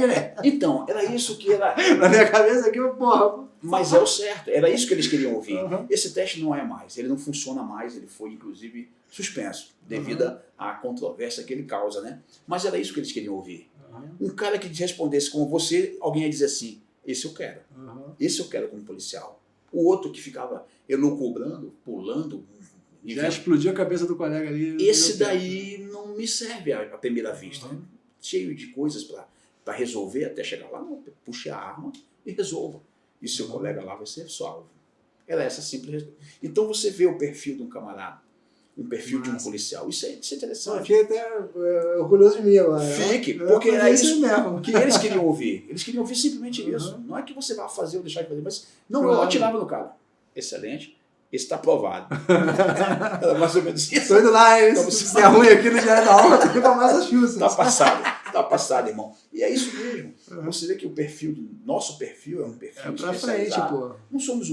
Então, era isso que era... Na minha cabeça aqui, porra... Mas é o certo, era isso que eles queriam ouvir. Esse teste não é mais, ele não funciona mais, ele foi inclusive suspenso, devido à controvérsia que ele causa, né? Mas era isso que eles queriam ouvir. Um cara que respondesse como você, alguém ia dizer assim, Esse eu quero. Uhum. Esse eu quero como policial. O outro que ficava elucubrando, pulando... Já explodiu a cabeça do colega ali. Esse daí não me serve à primeira vista. Uhum. Cheio de coisas para resolver até chegar lá. Não, puxe a arma e resolva. E seu colega lá vai ser salvo. Era essa simples. Então você vê o perfil de um camarada, um perfil de um policial. Isso é interessante. Fiquei até orgulhoso de mim agora. Fique, porque era isso mesmo que eles queriam ouvir. Eles queriam ouvir simplesmente isso. Não é que você vá fazer ou deixar de fazer, mas não, eu atirava no cara. Excelente. Esse está aprovado. Era mais ou menos isso. Estou indo lá, se é ruim aqui no Diário da Aula, tem que ir para Massachusetts. Tá passado, irmão. E é isso mesmo. Você vê que o perfil, nosso perfil é um perfil pra frente, pô. Não somos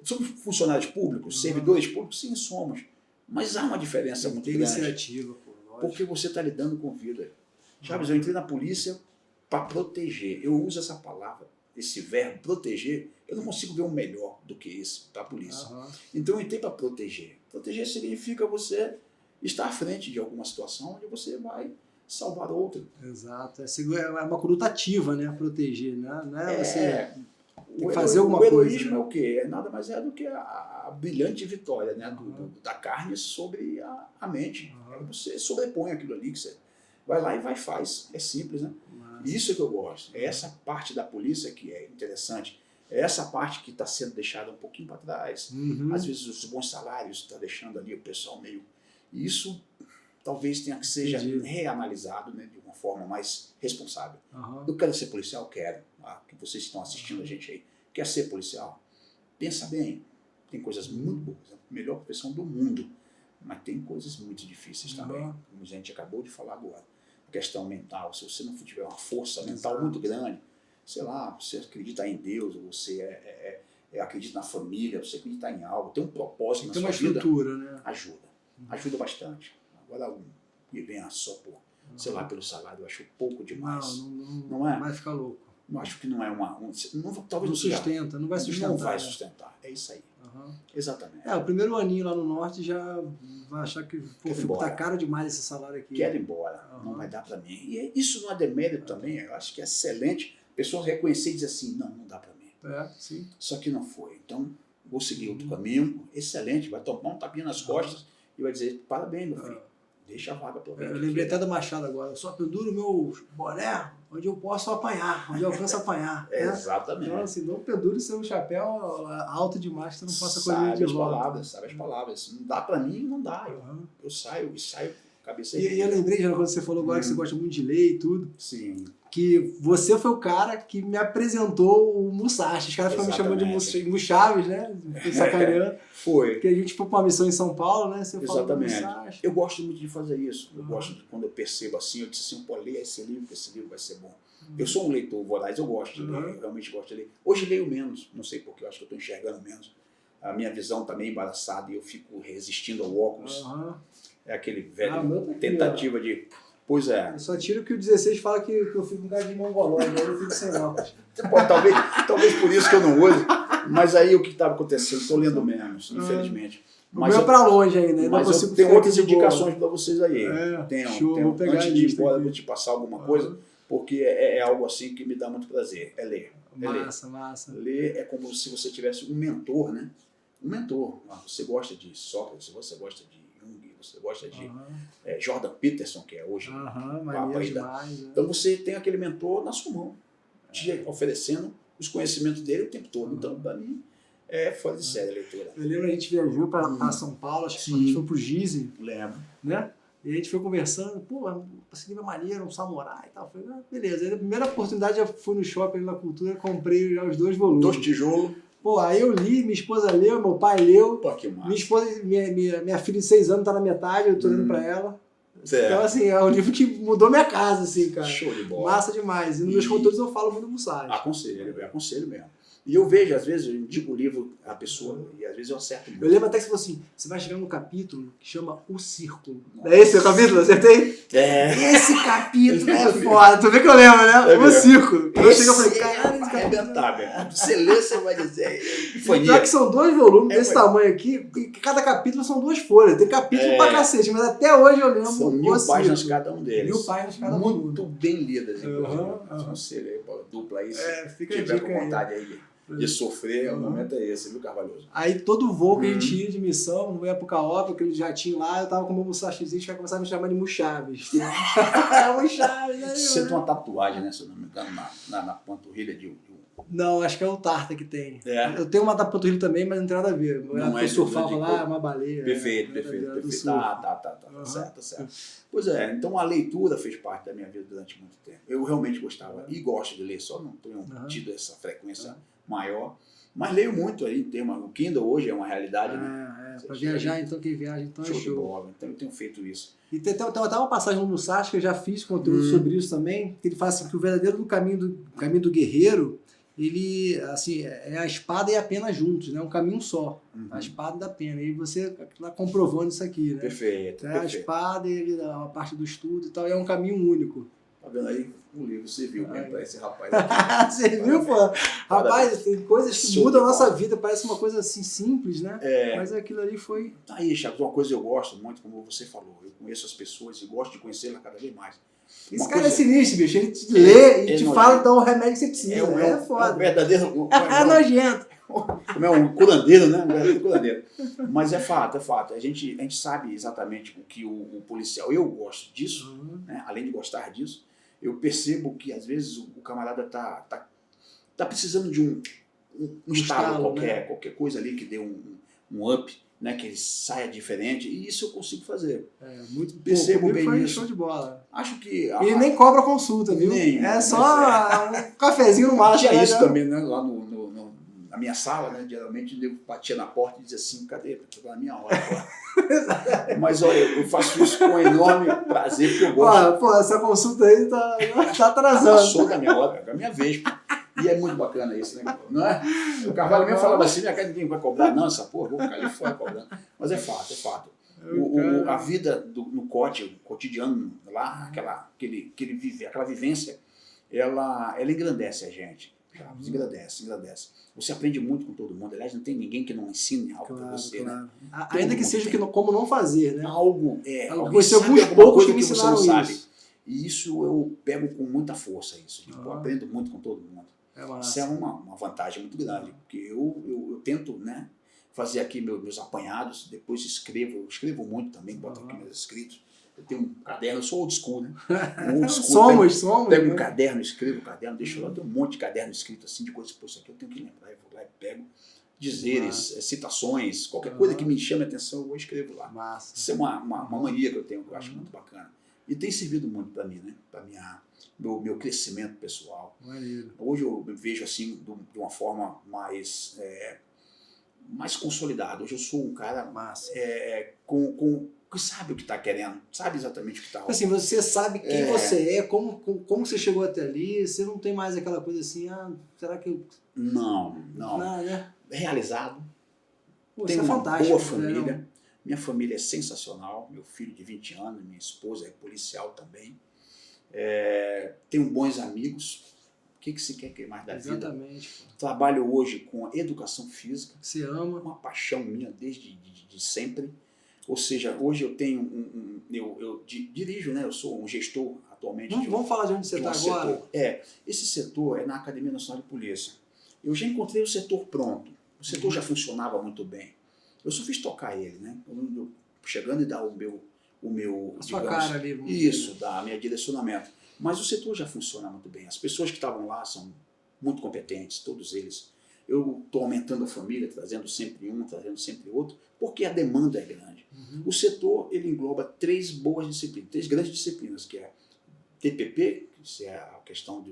somos funcionários públicos, servidores públicos, sim, somos. Mas há uma diferença muito grande. Iniciativa, pô. Porque você está lidando com vida. Chaves, eu entrei na polícia para proteger. Eu uso essa palavra, esse verbo, proteger. Eu não consigo ver um melhor do que esse para a polícia. Então eu entrei para proteger. Proteger significa você estar à frente de alguma situação onde você vai salvar outra. Exato. É uma conduta ativa, né? Proteger, né? Não é você tem que fazer alguma coisa. O heroísmo é o quê? É nada mais do que a brilhante vitória, né? Da carne sobre a mente. Aí você sobrepõe aquilo ali que você vai lá e vai e faz. É simples, né? Isso é que eu gosto. É essa parte da polícia que é interessante. É essa parte que está sendo deixada um pouquinho para trás. Às vezes os bons salários estão deixando ali o pessoal meio... Isso talvez tenha que seja reanalisado, né, de uma forma mais responsável. Eu quero ser policial? Quero. Que vocês estão assistindo a gente aí. Quer ser policial? Pensa bem. Tem coisas muito boas. É a melhor profissão do mundo. Mas tem coisas muito difíceis também. Como a gente acabou de falar agora. A questão mental. Se você não tiver uma força mental muito grande, sei lá, você acredita em Deus, você acredita na família, você acredita em algo, tem um propósito na sua vida. Tem uma estrutura, né? Ajuda bastante. Agora, que venha só por, sei lá, pelo salário, eu acho pouco demais. Não é? Vai ficar louco. Eu acho que não é talvez não sustenta, não vai sustentar. Não vai sustentar, é isso aí. Exatamente. O primeiro aninho lá no norte já vai achar que tá caro demais esse salário aqui. Quero ir embora, não vai dar para mim. E isso não é demérito também, eu acho que é excelente. Pessoas reconhecer e dizer assim, não dá para mim. Sim. Só que não foi. Então, vou seguir outro caminho, excelente, vai tomar um tapinha nas costas e vai dizer, parabéns, meu filho, deixa a vaga para alguém. Eu lembrei até do Machado agora, eu só penduro o meu boné onde eu posso apanhar, onde eu alcanço apanhar. Exatamente. Então, assim, não pendure seu chapéu alto demais que você não possa colher de volta. Sabe as palavras. Não dá para mim, não dá. Eu saio cabeça E eu lembrei, já quando você falou agora que você gosta muito de ler e tudo. Sim. Que você foi o cara que me apresentou o Musashi. Os caras ficam me chamando de Muchaves, né? Sacaneando. Foi. Porque a gente foi para uma missão em São Paulo, né? Você falou do Musashi. Eu gosto muito de fazer isso. Eu gosto de, quando eu percebo assim, eu disse assim, pô, leia esse livro, que esse livro vai ser bom. Eu sou um leitor voraz, eu gosto de ler, eu realmente gosto de ler. Hoje leio menos, não sei porque, eu acho que eu estou enxergando menos. A minha visão está meio embaraçada e eu fico resistindo ao óculos. É aquele velho tentativa de... Pois é. Eu só tiro que o 16 fala que eu fico com cara de mongolóide, eu fico sem óculos. Talvez por isso que eu não uso, mas aí o que estava acontecendo? Estou lendo menos, infelizmente. Mas eu para longe ainda. Mas eu tenho outras indicações para vocês aí. Vou pegar antes de ir embora, vou te passar alguma coisa, porque é algo assim que me dá muito prazer. É ler. Massa. Ler é como se você tivesse um mentor, né? Um mentor. Você gosta de Sócrates, você gosta de Jung, você gosta de Jordan Peterson, que é hoje Então você tem aquele mentor na sua mão, te oferecendo os conhecimentos dele o tempo todo. Então, para mim, é fora de série a leitura. Eu lembro, a gente viajou para São Paulo, acho que a gente foi pro Gizzi. Lembro. Né? E a gente foi conversando, pô, esse livro é maneiro, um samurai e tal. Falei, beleza. Aí, a primeira oportunidade, eu fui no shopping na Cultura, comprei já os 2 volumes. 2 tijolos. Pô, aí eu li, minha esposa leu, meu pai leu. Pô, que massa. Minha esposa, minha filha de 6 anos tá na metade, eu tô lendo pra ela. Certo. Então, assim, é um livro que mudou minha casa, assim, cara. Show de bola. Massa demais. E nos meus conteúdos eu falo muito do Musashi. Aconselho mesmo. E eu vejo, às vezes, eu indico o livro à pessoa, e às vezes eu acerto muito. Eu lembro até que você falou assim, você vai chegar num capítulo que chama O Círculo. É esse o capítulo? Acertei? É. Esse capítulo é foda. Tu vê que eu lembro, né? O Círculo. Eu cheguei e falei, caralho, esse capítulo arrebentar, velho. Você lê, você vai dizer. Pior que são 2 volumes desse tamanho aqui, e cada capítulo são 2 folhas. Tem capítulo pra cacete, mas até hoje eu lembro. São 1000 páginas cada um deles. 1000 páginas cada um. Muito bem lidas, inclusive. Conselho aí, dupla aí. Se tiver com vontade aí de sofrer, o momento é esse, viu, Carvalhoso? Aí todo voo que a gente ia de missão, no época óbvia, aquele jatinho lá, eu tava com o meu musachizinho, os caras começaram a me chamar de Muchaves. Muchaves, aí. Você tem uma tatuagem, né, se eu não me engano, na panturrilha de Não, acho que é o Tarta que tem. É. Eu tenho uma da panturrilha também, mas não tem nada a ver. Não eu surfava lá, é uma baleia. Perfeito. Tá. Certo. Pois é, então a leitura fez parte da minha vida durante muito tempo. Eu realmente gostava e gosto de ler, só não tenho tido essa frequência maior. Mas leio muito aí, o Kindle hoje é uma realidade, né? Para viajar, então quem viaja, então show é show. De bola. Então eu tenho feito isso. E tem até uma passagem no Musashi que eu já fiz conteúdo sobre isso também, que ele fala assim, que o verdadeiro caminho do guerreiro, ele, assim, é a espada e a pena juntos, né? Um caminho só. A espada e a pena. E você está comprovando isso aqui, né? Perfeito. A espada e a parte do estudo e tal, é um caminho único. Tá vendo aí? Um livro serviu mesmo para esse rapaz aqui. Serviu, pô? Rapaz, tem coisas que mudam a nossa vida, parece uma coisa assim simples, né? Mas aquilo ali foi... Aí, Chaves, uma coisa que eu gosto muito, como você falou, eu conheço as pessoas e gosto de conhecê-las cada vez mais. Esse cara é sinistro, bicho. Ele te lê e te fala então o remédio que você precisa. É foda. É um verdadeiro... É nojento. Como é um curandeiro, né? Um verdadeiro curandeiro. Mas é fato. A gente sabe exatamente o que o policial... Eu gosto disso, né? Além de gostar disso, eu percebo que às vezes o camarada tá precisando de um estalo qualquer, né? Qualquer coisa ali que dê um up, né? Que ele saia diferente, e isso eu consigo fazer. Muito percebo bem foi isso. Show de bola. Acho que... E nem cobra consulta, viu? É só um cafezinho no máximo. Tinha isso também, né? Lá na minha sala, né? Geralmente eu batia na porta e dizia assim, cadê? Chegou a minha hora. Mas olha, eu faço isso com enorme prazer, porque eu gosto. Pô, essa consulta aí tá atrasando. Passou da minha hora, é a minha vez. E é muito bacana isso, né? Não é? O Carvalho mesmo falava assim, minha cara ninguém vai cobrar. Não, essa porra, vou ficar ali fora cobrando. Mas é fato. A vida no cotidiano, lá, aquela vivência, ela engrandece a gente. Engrandece. Você aprende muito com todo mundo. Aliás, não tem ninguém que não ensine algo para você, né? Ainda que seja como não fazer, né? Algo conheci alguns poucos que me ensinaram isso. E isso eu pego com muita força, isso. Eu aprendo muito com todo mundo. Isso é uma vantagem muito grande, porque eu tento, né, fazer aqui meus apanhados, depois eu escrevo muito também, boto aqui meus escritos. Eu tenho um caderno, eu sou old school, né? Somos. Pego um caderno, escrevo o caderno, deixo lá, tem um monte de caderno escrito assim, de coisas, pô, isso aqui eu tenho que lembrar, eu vou lá e pego dizeres, citações, qualquer coisa que me chame a atenção, eu vou escrevo lá. Massa. Isso é uma mania que eu tenho, que eu acho muito bacana. E tem servido muito para mim, né? Para meu crescimento pessoal. Maneiro. Hoje eu me vejo assim, de uma forma mais consolidada. Hoje eu sou um cara que sabe o que está querendo, sabe exatamente o que está rolando. Assim, você sabe quem você é, como você chegou até ali, você não tem mais aquela coisa assim, será que eu... Não. Né? Realizado. Pô, tenho isso é uma fantástico, boa família. Né? Minha família é sensacional. Meu filho de 20 anos, minha esposa é policial também. Tenho bons amigos. O que se quer mais da vida? Exatamente. Trabalho hoje com educação física. Você ama. Uma paixão minha desde sempre. Ou seja, hoje eu tenho eu dirijo, né? Eu sou um gestor atualmente. Vamos falar de onde você está agora? Esse setor é na Academia Nacional de Polícia. Eu já encontrei o setor pronto. O setor já funcionava muito bem. Eu só fiz tocar ele, né? Eu chegando e dar o meu a sua cara ali. Isso, dar meu direcionamento. Mas o setor já funciona muito bem. As pessoas que estavam lá são muito competentes, todos eles. Eu estou aumentando a família, trazendo sempre um, trazendo sempre outro, porque a demanda é grande. O setor ele engloba 3 boas disciplinas, 3 grandes disciplinas, que é TPP, que é a questão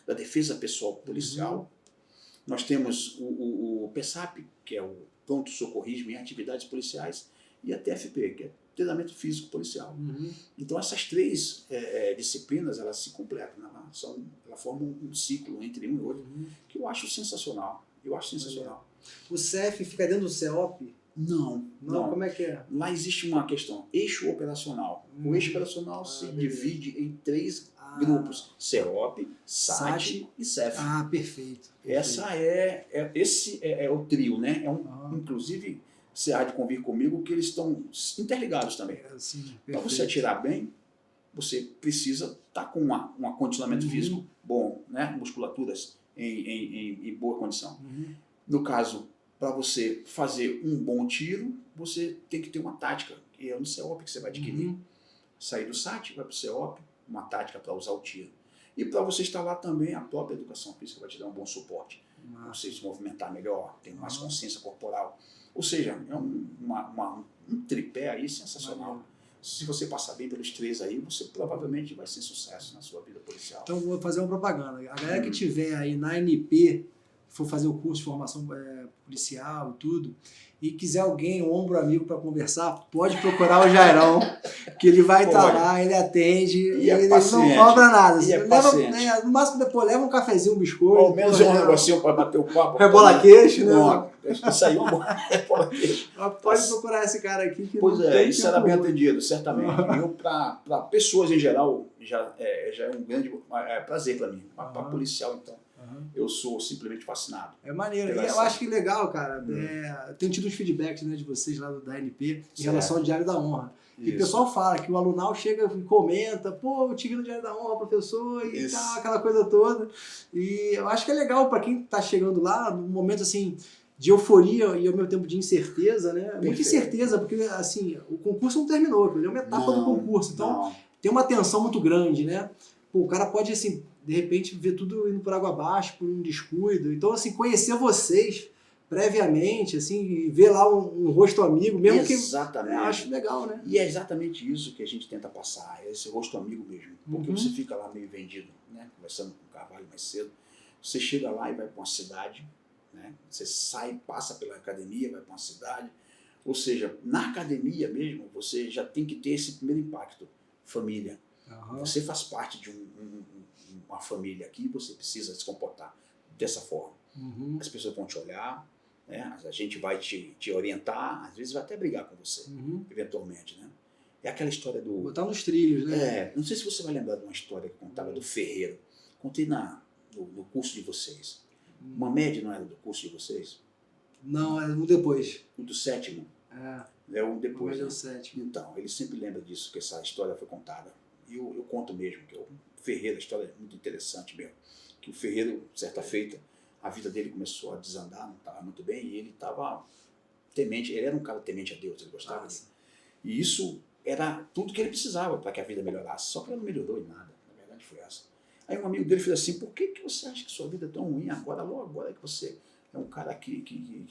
da defesa pessoal policial. Nós temos o PSAP, que é o pronto socorrismo em atividades policiais, e a TFP, que é treinamento físico policial. Então essas 3 disciplinas elas se completam, né? Elas formam um ciclo entre um e outro que eu acho sensacional. O CEF fica dentro do CEOP? Não, Não, não. como é que é? Lá existe uma questão, eixo operacional. O eixo operacional se beleza. divide em 3 grupos, CEOP, SAT SAT e CEF. Perfeito. Essa esse é o trio, né? Inclusive, você há de convir comigo que eles estão interligados também. Sim, Para você atirar bem, você precisa estar com um condicionamento físico bom, né? Musculaturas em boa condição. No caso, para você fazer um bom tiro, você tem que ter uma tática, que é no CEOP que você vai adquirir. Sair do SAT, vai para o CEOP, uma tática para usar o tiro. E para você instalar também a própria educação física vai te dar um bom suporte. Você se movimentar melhor, ter mais consciência corporal. Ou seja, é um tripé aí sensacional. Se você passar bem pelos 3 aí, você provavelmente vai ser sucesso na sua vida policial. Então vou fazer uma propaganda. A galera que tiver aí na ANP, for fazer o curso de formação policial e tudo, e quiser alguém, um ombro amigo para conversar, pode procurar o Jairão, que ele vai estar lá, ele atende, e ele não cobra nada. Leva, no máximo depois leva um cafezinho, um biscoito. Ao menos um negocinho para bater o papo. Rebola queixo, né? Isso aí é um rebola queixo. Pode procurar esse cara aqui. Que pois isso será bem atendido, certamente. Eu, para pessoas em geral, já é um grande prazer para mim. Para policial, então. Eu sou simplesmente fascinado. É maneiro. E eu acho que legal, cara. Tenho tido uns feedbacks, né, de vocês lá da ANP em relação ao Diário da Honra. E o pessoal fala que o alunal chega e comenta, pô, eu te vi no Diário da Honra, professor, e tal, aquela coisa toda. E eu acho que é legal para quem tá chegando lá, num momento assim de euforia e ao mesmo tempo de incerteza, né? Perfeito. Muita incerteza, porque assim, o concurso não terminou, ele é uma etapa do concurso. Então, tem uma tensão muito grande, né? Pô, o cara pode, assim, de repente, ver tudo indo por água abaixo, por um descuido. Então, assim, conhecer vocês previamente, assim, e ver lá um rosto amigo, mesmo exatamente. Que eu acho legal, né? E é exatamente isso que a gente tenta passar, esse rosto amigo mesmo. Porque você fica lá meio vendido, né? Conversando com o Carvalho mais cedo. Você chega lá e vai para uma cidade, né? Você sai, passa pela academia, vai para uma cidade. Ou seja, na academia mesmo, você já tem que ter esse primeiro impacto, família. Você faz parte de uma família aqui, você precisa se comportar dessa forma. As pessoas vão te olhar, né? A gente vai te orientar, às vezes vai até brigar com você, eventualmente, né? É aquela história do... botar nos trilhos, né? Não sei se você vai lembrar de uma história que contava do ferreiro. Contei no curso de vocês. Uma média não era do curso de vocês? Não, era um depois. O do 7º? É um depois. É o 7º. Então, ele sempre lembra disso, que essa história foi contada. E eu conto mesmo, que o ferreiro, a história é muito interessante mesmo. Que o ferreiro, certa feita, a vida dele começou a desandar, não estava muito bem, e ele estava temente, ele era um cara temente a Deus, ele gostava dele. E isso era tudo que ele precisava para que a vida melhorasse, só que ela não melhorou em nada, na verdade foi essa. Aí um amigo dele fez assim, por que você acha que sua vida é tão ruim agora, logo agora que você é um cara que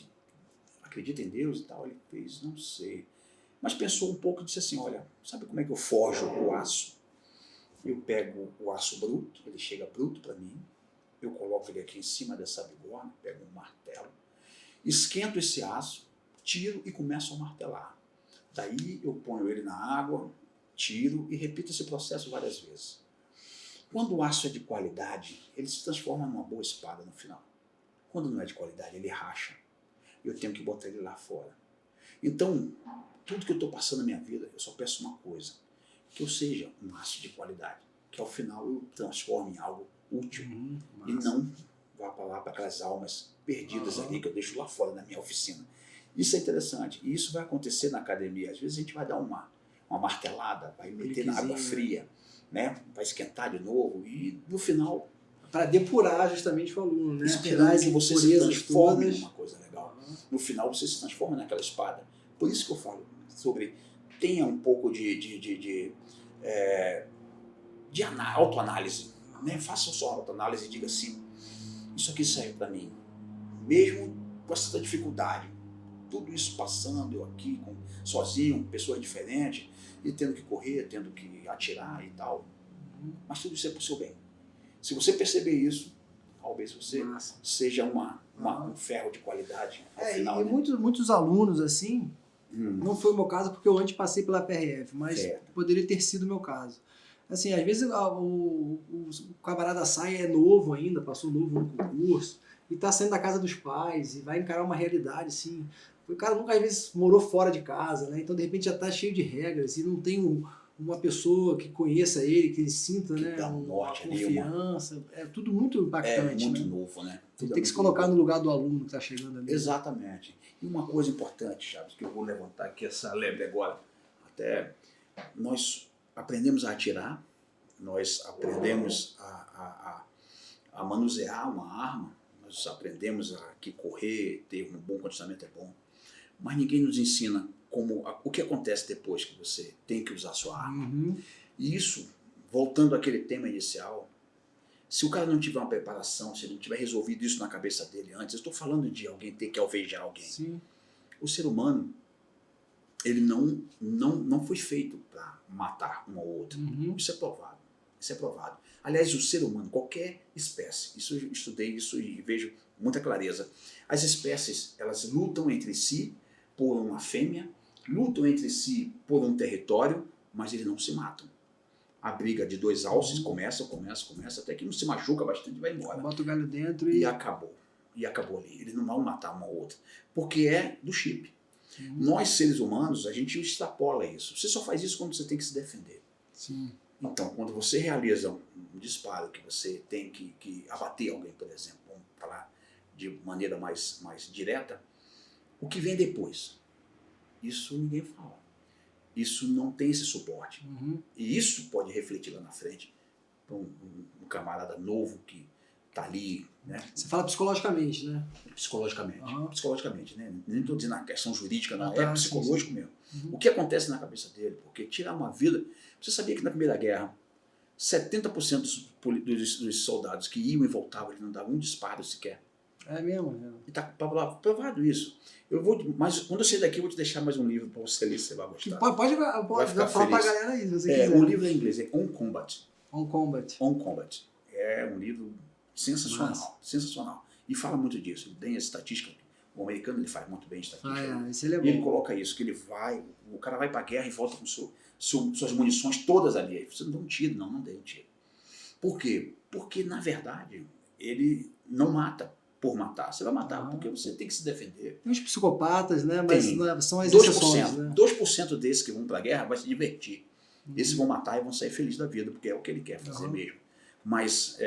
acredita em Deus e tal? Ele fez, não sei. Mas pensou um pouco e disse assim, olha, sabe como é que eu forjo o aço? Eu pego o aço bruto, ele chega bruto para mim, eu coloco ele aqui em cima dessa bigorna, pego um martelo, esquento esse aço, tiro e começo a martelar. Daí eu ponho ele na água, tiro e repito esse processo várias vezes. Quando o aço é de qualidade, ele se transforma numa boa espada no final. Quando não é de qualidade, ele racha. Eu tenho que botar ele lá fora. Então, tudo que eu estou passando na minha vida, eu só peço uma coisa, que eu seja um aço de qualidade, que ao final eu transforme em algo útil e não vá para lá para aquelas almas perdidas ali que eu deixo lá fora na minha oficina. Isso é interessante, e isso vai acontecer na academia. Às vezes a gente vai dar uma martelada, vai meter na água fria, né? Vai esquentar de novo e no final... Para depurar justamente o aluno, né? Esperando que você se transforme numa coisa legal. No final você se transforma naquela espada. Por isso que eu falo sobre... Tenha um pouco de autoanálise, né? Faça sua autoanálise e diga assim, isso aqui saiu para mim, mesmo com essa dificuldade, tudo isso passando, eu aqui sozinho, com pessoas diferentes, e tendo que correr, tendo que atirar e tal, mas tudo isso é para o seu bem. Se você perceber isso, talvez você seja um ferro de qualidade ao final. E né? muitos alunos, assim, não foi o meu caso porque eu antes passei pela PRF, mas poderia ter sido o meu caso. Assim, às vezes o camarada sai, é novo ainda, passou novo no concurso, e está saindo da casa dos pais, e vai encarar uma realidade, assim, O cara nunca, às vezes, morou fora de casa, né? Então, de repente, já está cheio de regras e não tem uma pessoa que conheça ele, que ele sinta, Que né, dá um uma norte ali, confiança. É tudo muito impactante, muito né? novo, né? Ele Tudo tem que se muito colocar novo. no lugar do aluno que está chegando ali. Exatamente. E uma coisa importante, Chaves, que eu vou levantar aqui essa lebre agora, até nós aprendemos a atirar, nós aprendemos a manusear uma arma, nós aprendemos a que correr, ter um bom condicionamento é bom, mas ninguém nos ensina o que acontece depois que você tem que usar sua arma. Uhum. E isso, voltando àquele tema inicial, se o cara não tiver uma preparação, se ele não tiver resolvido isso na cabeça dele antes, eu estou falando de alguém ter que alvejar alguém. Sim. O ser humano, ele não foi feito para matar um ao outro. Uhum. Isso é provado. Isso é provado. Aliás, o ser humano, qualquer espécie, isso eu estudei isso e vejo muita clareza. As espécies, elas lutam entre si por uma fêmea, lutam entre si por um território, mas eles não se matam. A briga de dois alces começa, até que um se machuca bastante e vai embora. Bota o galho dentro E acabou. E acabou ali. Eles não vão matar uma ou outra. Porque é do chip. Nós, seres humanos, a gente extrapola isso. Você só faz isso quando você tem que se defender. Sim. Então, quando você realiza um disparo que você tem que abater alguém, por exemplo, vamos falar de maneira mais direta, o que vem depois? Isso ninguém fala. Isso não tem esse suporte. Uhum. E isso pode refletir lá na frente para um camarada novo que está ali, né? Você fala psicologicamente, né? Psicologicamente. Uhum. Psicologicamente, né? Nem estou dizendo a questão jurídica, não. Tá, É psicológico sim. mesmo. Uhum. O que acontece na cabeça dele? Porque tirar uma vida... Você sabia que na Primeira Guerra, 70% dos soldados que iam e voltavam, eles não davam um disparo sequer. É mesmo? E está provado isso. Mas quando eu sair daqui, eu vou te deixar mais um livro para você ler, você vai gostar. Pode ficar falar pra feliz. galera aí, se você quiser. O livro é em inglês, é On Combat. On Combat. On Combat. É um livro sensacional. Nossa. Sensacional. E fala muito disso. Ele tem a estatística. O americano ele faz muito bem a estatística. Esse ele é bom. E ele coloca isso, que o cara vai para a guerra e volta com suas munições todas ali. Aí você não dá um tiro, não deu um tiro. Por quê? Porque, na verdade, ele não mata por matar. Você vai matar porque você tem que se defender. Tem uns psicopatas, né? Mas são as 2%, exceções, né? 2% desses que vão para a guerra vai se divertir. Esses vão matar e vão sair felizes da vida, porque é o que ele quer fazer mesmo. Mas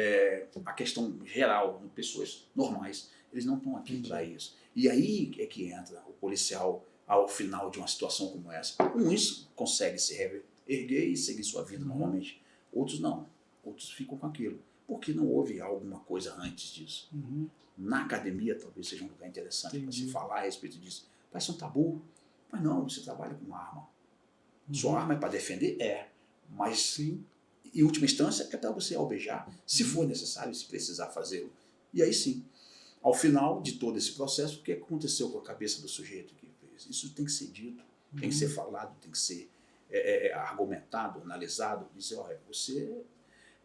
a questão geral, pessoas normais, eles não estão aqui para isso. E aí é que entra o policial ao final de uma situação como essa. Uns conseguem se erguer e seguir sua vida normalmente. Outros não. Outros ficam com aquilo. Porque não houve alguma coisa antes disso. Na academia talvez seja um lugar interessante para se falar a respeito disso. Parece um tabu. Mas não, você trabalha com uma arma. Sua arma é para defender? É. Mas, em última instância, é para você alvejar, se for necessário, se precisar fazê-lo. E aí sim, ao final de todo esse processo, o que aconteceu com a cabeça do sujeito que fez? Isso tem que ser dito, tem que ser falado, tem que ser argumentado, analisado. Dizer, olha, você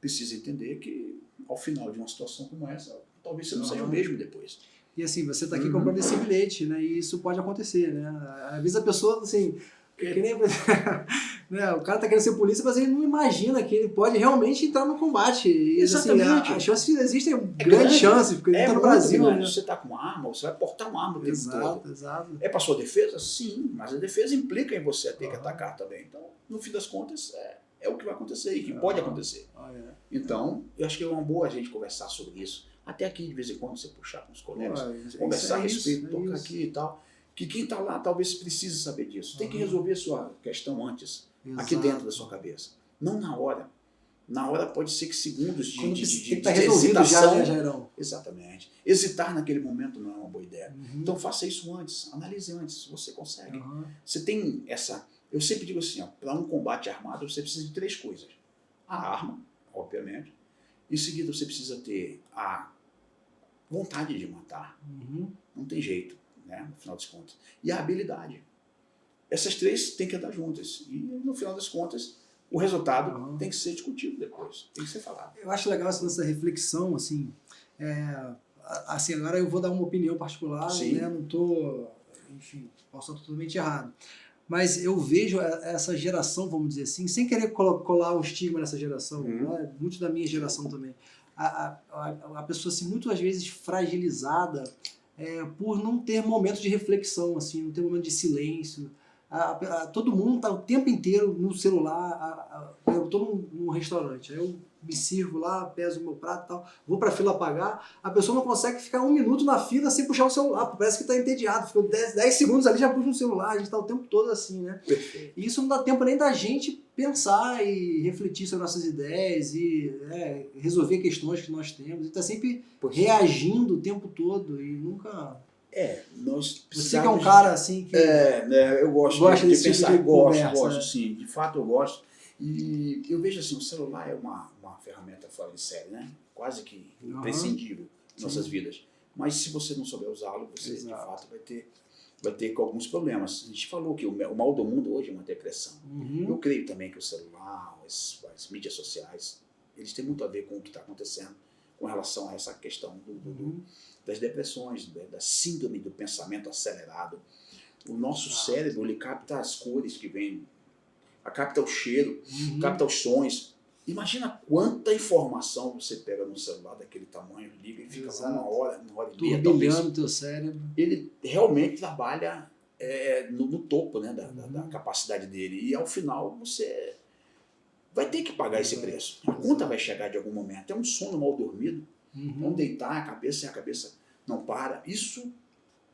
precisa entender que, ao final de uma situação como essa, talvez você não seja o mesmo depois. E assim, você está aqui comprando esse bilhete, né? E isso pode acontecer, né? Às vezes a pessoa, assim... Que nem, né, o cara tá querendo ser polícia, mas ele não imagina que ele pode realmente entrar no combate. E, exatamente. Assim, as chances existem grandes chances, porque ele está no Brasil. Né? Você está com uma arma, você vai portar uma arma o tempo todo. Exato. É para sua defesa? Sim, mas a defesa implica em você ter que atacar também. Então, no fim das contas, é o que vai acontecer e que pode acontecer. Então, eu acho que é uma boa a gente conversar sobre isso. Até aqui, de vez em quando, você puxar com os colegas, conversar a respeito, tocar aqui e tal. Que quem está lá talvez precise saber disso. Tem que resolver a sua questão antes, aqui dentro da sua cabeça. Não na hora. Na hora pode ser que segundos de hesitação. Já, Jairão. Exatamente. Hesitar naquele momento não é uma boa ideia. Então faça isso antes, analise antes, você consegue. Você tem essa... Eu sempre digo assim, para um combate armado você precisa de 3 coisas. A arma, obviamente. Em seguida você precisa ter a vontade de matar. Não tem jeito. Né, no final das contas. E a habilidade. Essas 3 têm que andar juntas. E no final das contas, o resultado tem que ser discutido depois. Tem que ser falado. Eu acho legal essa reflexão, assim, assim, agora eu vou dar uma opinião particular, né, não estou, enfim, posso estar totalmente errado. Mas eu vejo essa geração, vamos dizer assim, sem querer colar um estigma nessa geração, né, muito da minha geração também. A pessoa, assim, muito às vezes fragilizada, por não ter momentos de reflexão, assim, não ter momento de silêncio. Todo mundo está o tempo inteiro no celular. Eu estou num restaurante, aí eu me sirvo lá, peso o meu prato e tal, vou para a fila pagar, a pessoa não consegue ficar 1 minuto na fila sem puxar o celular, parece que está entediado, ficou 10 segundos ali, já puxa o celular, a gente está o tempo todo assim, né? Perfeito. E isso não dá tempo nem da gente pensar e refletir sobre nossas ideias e resolver questões que nós temos, e está sempre reagindo o tempo todo e nunca... Nós Você que é um cara assim que... eu gosta de pensar, tipo de conversa, gosto sim, de fato eu gosto. E eu vejo assim, o celular é uma ferramenta fora de série, né? Quase que imprescindível em nossas vidas. Mas se você não souber usá-lo, você de fato vai ter alguns problemas. A gente falou que o mal do mundo hoje é uma depressão. Eu creio também que o celular, as mídias sociais, eles têm muito a ver com o que está acontecendo com relação a essa questão das depressões, da síndrome do pensamento acelerado. O nosso cérebro, ele capta as cores que vêm, capta o cheiro, capta os sons. Imagina quanta informação você pega no celular daquele tamanho, liga e fica lá uma hora e meia. Turbilhando o teu cérebro. Ele realmente trabalha no topo, né, da capacidade dele. E ao final você vai ter que pagar esse preço. A conta vai chegar de algum momento. É um sono mal dormido. Então deitar a cabeça não para. Isso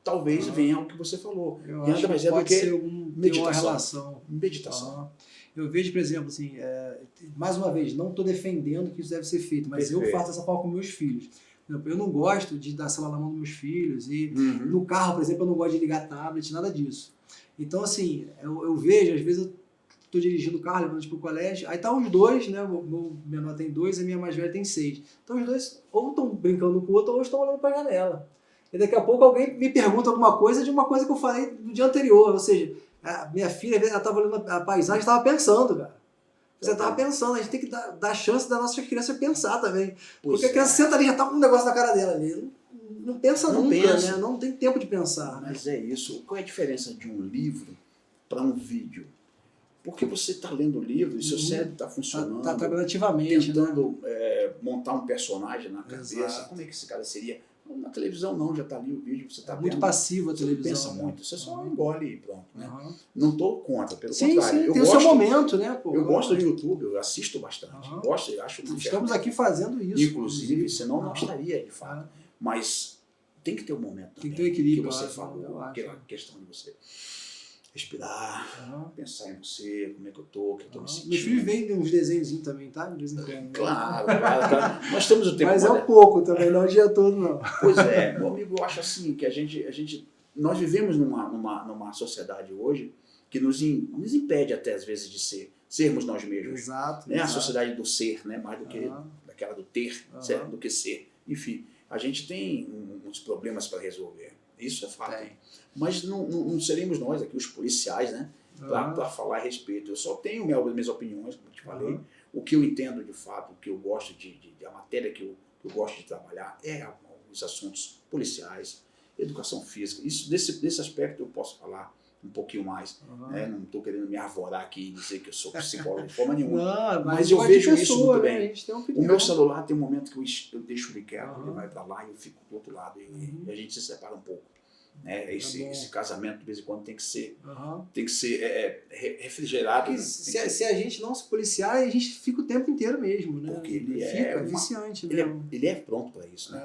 talvez venha ao que você falou. Eu acho que pode ser uma relação. Meditação. Eu vejo, por exemplo, assim, mais uma vez, não estou defendendo que isso deve ser feito, mas eu faço dessa forma com meus filhos. Eu não gosto de dar celular na mão dos meus filhos, e no carro, por exemplo, eu não gosto de ligar tablet, nada disso. Então, assim, eu vejo, às vezes eu estou dirigindo o carro, levando eles para o colégio, aí tá os dois, né, o meu menor tem 2 e a minha mais velha tem 6. Então os dois ou estão brincando com o outro ou estão olhando para a janela. E daqui a pouco alguém me pergunta alguma coisa de uma coisa que eu falei no dia anterior, ou seja, a minha filha, ela estava olhando a paisagem, estava pensando, cara. Você estava pensando, a gente tem que dar chance da nossa criança pensar também. Porque a criança senta ali e já está com um negócio na cara dela ali. Não pensa nunca, né? Não tem tempo de pensar. Mas é isso. Qual é a diferença de um livro para um vídeo? Porque você está lendo o livro e seu cérebro está funcionando. Está trabalhando ativamente. Tentando montar um personagem na cabeça. Como é que esse cara seria? Na televisão não, já está ali o vídeo, você está muito passivo a televisão. Você não pensa muito, você só engole e pronto. Né? Não estou contra, pelo contrário. Sim, tem o seu momento, né? Pô, eu gosto do YouTube, eu assisto bastante. Gosto, acho Estamos aqui fazendo isso. Inclusive, senão não estaria, de fato. Mas tem que ter um momento também. Tem que ter um equilíbrio. Que você falou, aquela questão de você respirar, pensar em você, como é que eu tô, o que eu tô me sentindo. Meus filhos veem uns desenhozinhos também, tá? De vez em quando. Claro. Nós temos o tempo. Mas é um pouco também, não o dia todo, não. Pois é, meu amigo, eu acho assim que nós vivemos numa sociedade hoje que nos impede até às vezes de sermos nós mesmos. Exato. Né? A sociedade do ser, né? Mais do que daquela do ter, do que ser. Enfim, a gente tem uns problemas para resolver. Isso é fato. Mas não seremos nós aqui, os policiais, né? Para falar a respeito. Eu só tenho minhas opiniões, como eu te falei. O que eu entendo de fato, o que eu gosto a matéria que eu gosto de trabalhar é os assuntos policiais, educação física. Isso, desse aspecto eu posso falar um pouquinho mais. Né? Não estou querendo me arvorar aqui e dizer que eu sou psicólogo de forma nenhuma. Mas eu vejo isso muito bem. O meu celular tem um momento que eu deixo ele quieto, ele vai para lá e eu fico do outro lado. E a gente se separa um pouco. Né? Esse casamento de vez em quando tem que ser refrigerado. Se a gente não se policiar, a gente fica o tempo inteiro mesmo, né? Porque ele viciante, ele é pronto para isso, né?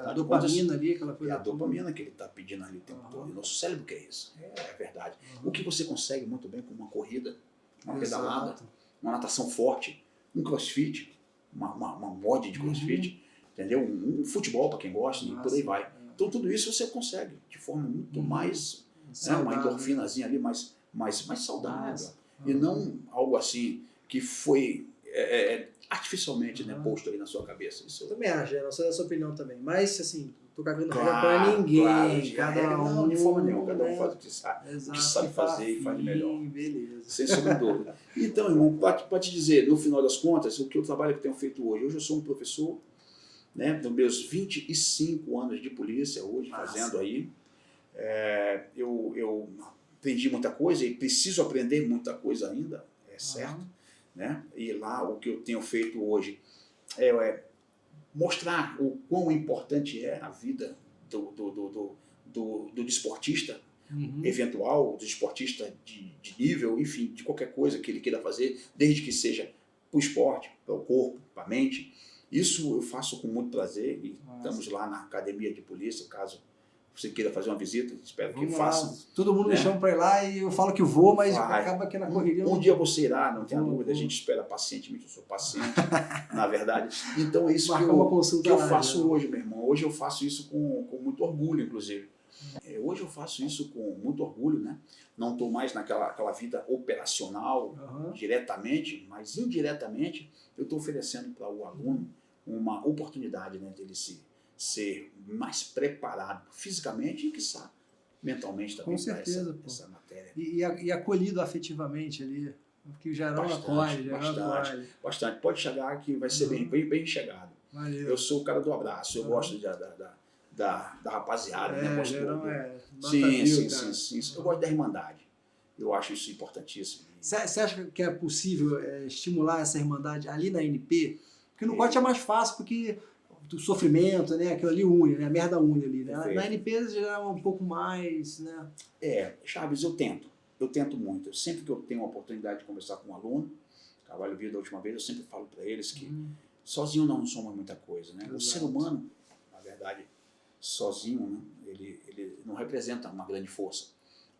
A dopamina ali, aquela coisa. É a dopamina que ele está pedindo ali o tempo todo. O nosso cérebro quer isso. É verdade. O que você consegue muito bem com uma corrida, uma pedalada, uma natação forte, um crossfit, uma mod de crossfit, entendeu? Um futebol para quem gosta e por aí vai. Então tudo isso você consegue de forma muito mais, uma endorfinazinha ali mais saudável. E não algo assim que foi artificialmente posto ali na sua cabeça. Isso... Eu também acho, não sou da sua opinião também. Mas assim, tô cagando regra pra ninguém. Cada um. Não, de forma nenhuma, cada um faz o que sabe fazer e faz melhor. Beleza. Sem sombra de dúvida. Então, irmão, para te dizer, no final das contas, o que eu trabalho que eu tenho feito hoje. Hoje eu sou um professor, né, dos meus 25 anos de polícia hoje, fazendo aí. Eu aprendi muita coisa e preciso aprender muita coisa ainda, é certo. Né? E lá o que eu tenho feito hoje é mostrar o quão importante é a vida do desportista eventual, do desportista de nível, enfim, de qualquer coisa que ele queira fazer, desde que seja para o esporte, para o corpo, para a mente. Isso eu faço com muito prazer e estamos lá na academia de polícia, caso você queira fazer uma visita, espero que faça. Todo mundo me chama para ir lá e eu falo que vou, mas acaba aqui na correria. Um dia você irá, não tenha dúvida, a gente espera pacientemente, eu sou paciente, na verdade. Então é isso que eu faço hoje, meu irmão. Hoje eu faço isso com muito orgulho, inclusive. Hoje eu faço isso com muito orgulho, né? Não estou mais naquela vida operacional diretamente, mas indiretamente eu estou oferecendo para o aluno uma oportunidade, né, dele ser mais preparado fisicamente e, quiçá, mentalmente também. Com certeza, para essa matéria. E acolhido afetivamente ali, porque o Gerão acolhe, bastante. Pode chegar que vai ser bem chegado. Valeu. Eu sou o cara do abraço, eu gosto da rapaziada, né? Gosto Gerão sim. Eu gosto da irmandade. Eu acho isso importantíssimo. Você acha que é possível estimular essa irmandade ali na NP? Porque no COT é mais fácil, porque do sofrimento, né? Aquilo ali une, né? A merda une ali, né? Na NP já é um pouco mais, né? Chaves, eu tento muito. Sempre que eu tenho a oportunidade de conversar com um aluno, Carvalho viu da última vez, eu sempre falo para eles que sozinho não somos muita coisa, né? Exato. O ser humano, na verdade, sozinho, né? Ele não representa uma grande força,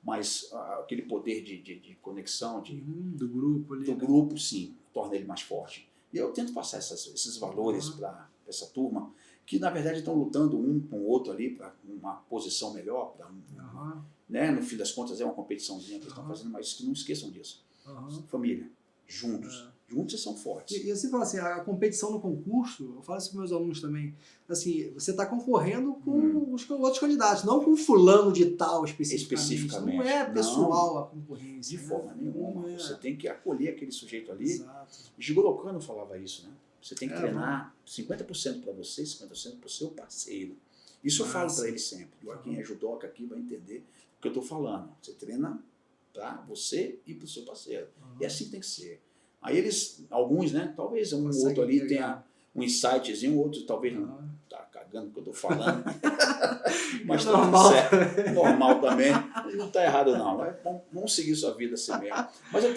mas aquele poder de conexão, do grupo ali, do grupo, sim, torna ele mais forte. E eu tento passar esses valores para essa turma, que na verdade estão lutando um com o outro ali para uma posição melhor, né? No fim das contas é uma competiçãozinha que eles estão fazendo, mas que não esqueçam disso. Família, juntos vocês são fortes. E você fala assim, a competição no concurso, eu falo isso para meus alunos também, assim, você está concorrendo com os outros candidatos, não com fulano de tal especificamente. Não é pessoal a concorrência. De forma nenhuma. Você tem que acolher aquele sujeito ali. Exato. Gigolo Kano falava isso, né? Você tem que treinar 50% para você e 50% para o seu parceiro. Isso eu falo para ele sempre. Quem é judoca aqui vai entender o que eu estou falando. Você treina para você e para o seu parceiro. E assim tem que ser. Aí alguns, né? Talvez um outro ali tenha um insightzinho, outro talvez não tá cagando o que eu tô falando. Mas tá tudo certo. Normal também. Não tá errado não. Vamos seguir sua vida assim mesmo. Mas eu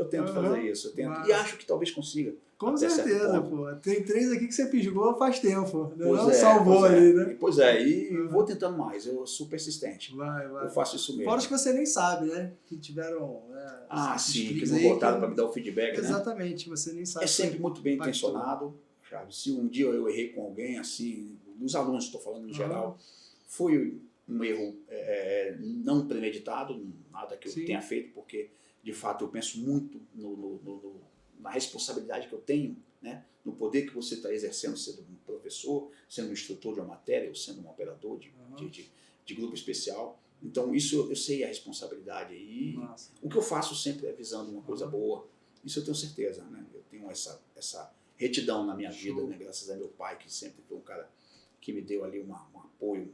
tento fazer isso. Eu tento. E acho que talvez consiga. Com certeza, pô. Tem 3 aqui que você piscou faz tempo. Salvou ali, né? Pois é, e vou tentando mais. Eu sou persistente. Vai. Eu faço isso mesmo. Fora os que você nem sabe, né? Que tiveram... sim, que não voltaram para me dar o feedback, né? Exatamente, você nem sabe. É sempre muito bem intencionado. Se um dia eu errei com alguém, assim, dos alunos, estou falando em geral, foi um erro não premeditado, nada que eu tenha feito, porque, de fato, eu penso muito na responsabilidade que eu tenho, né? No poder que você está exercendo sendo um professor, sendo um instrutor de uma matéria, ou sendo um operador de grupo especial. Então, isso eu sei a responsabilidade. E o que eu faço sempre é visando uma coisa boa. Isso eu tenho certeza, né? Eu tenho essa retidão na minha vida, né? Graças a meu pai, que sempre foi um cara que me deu ali um apoio,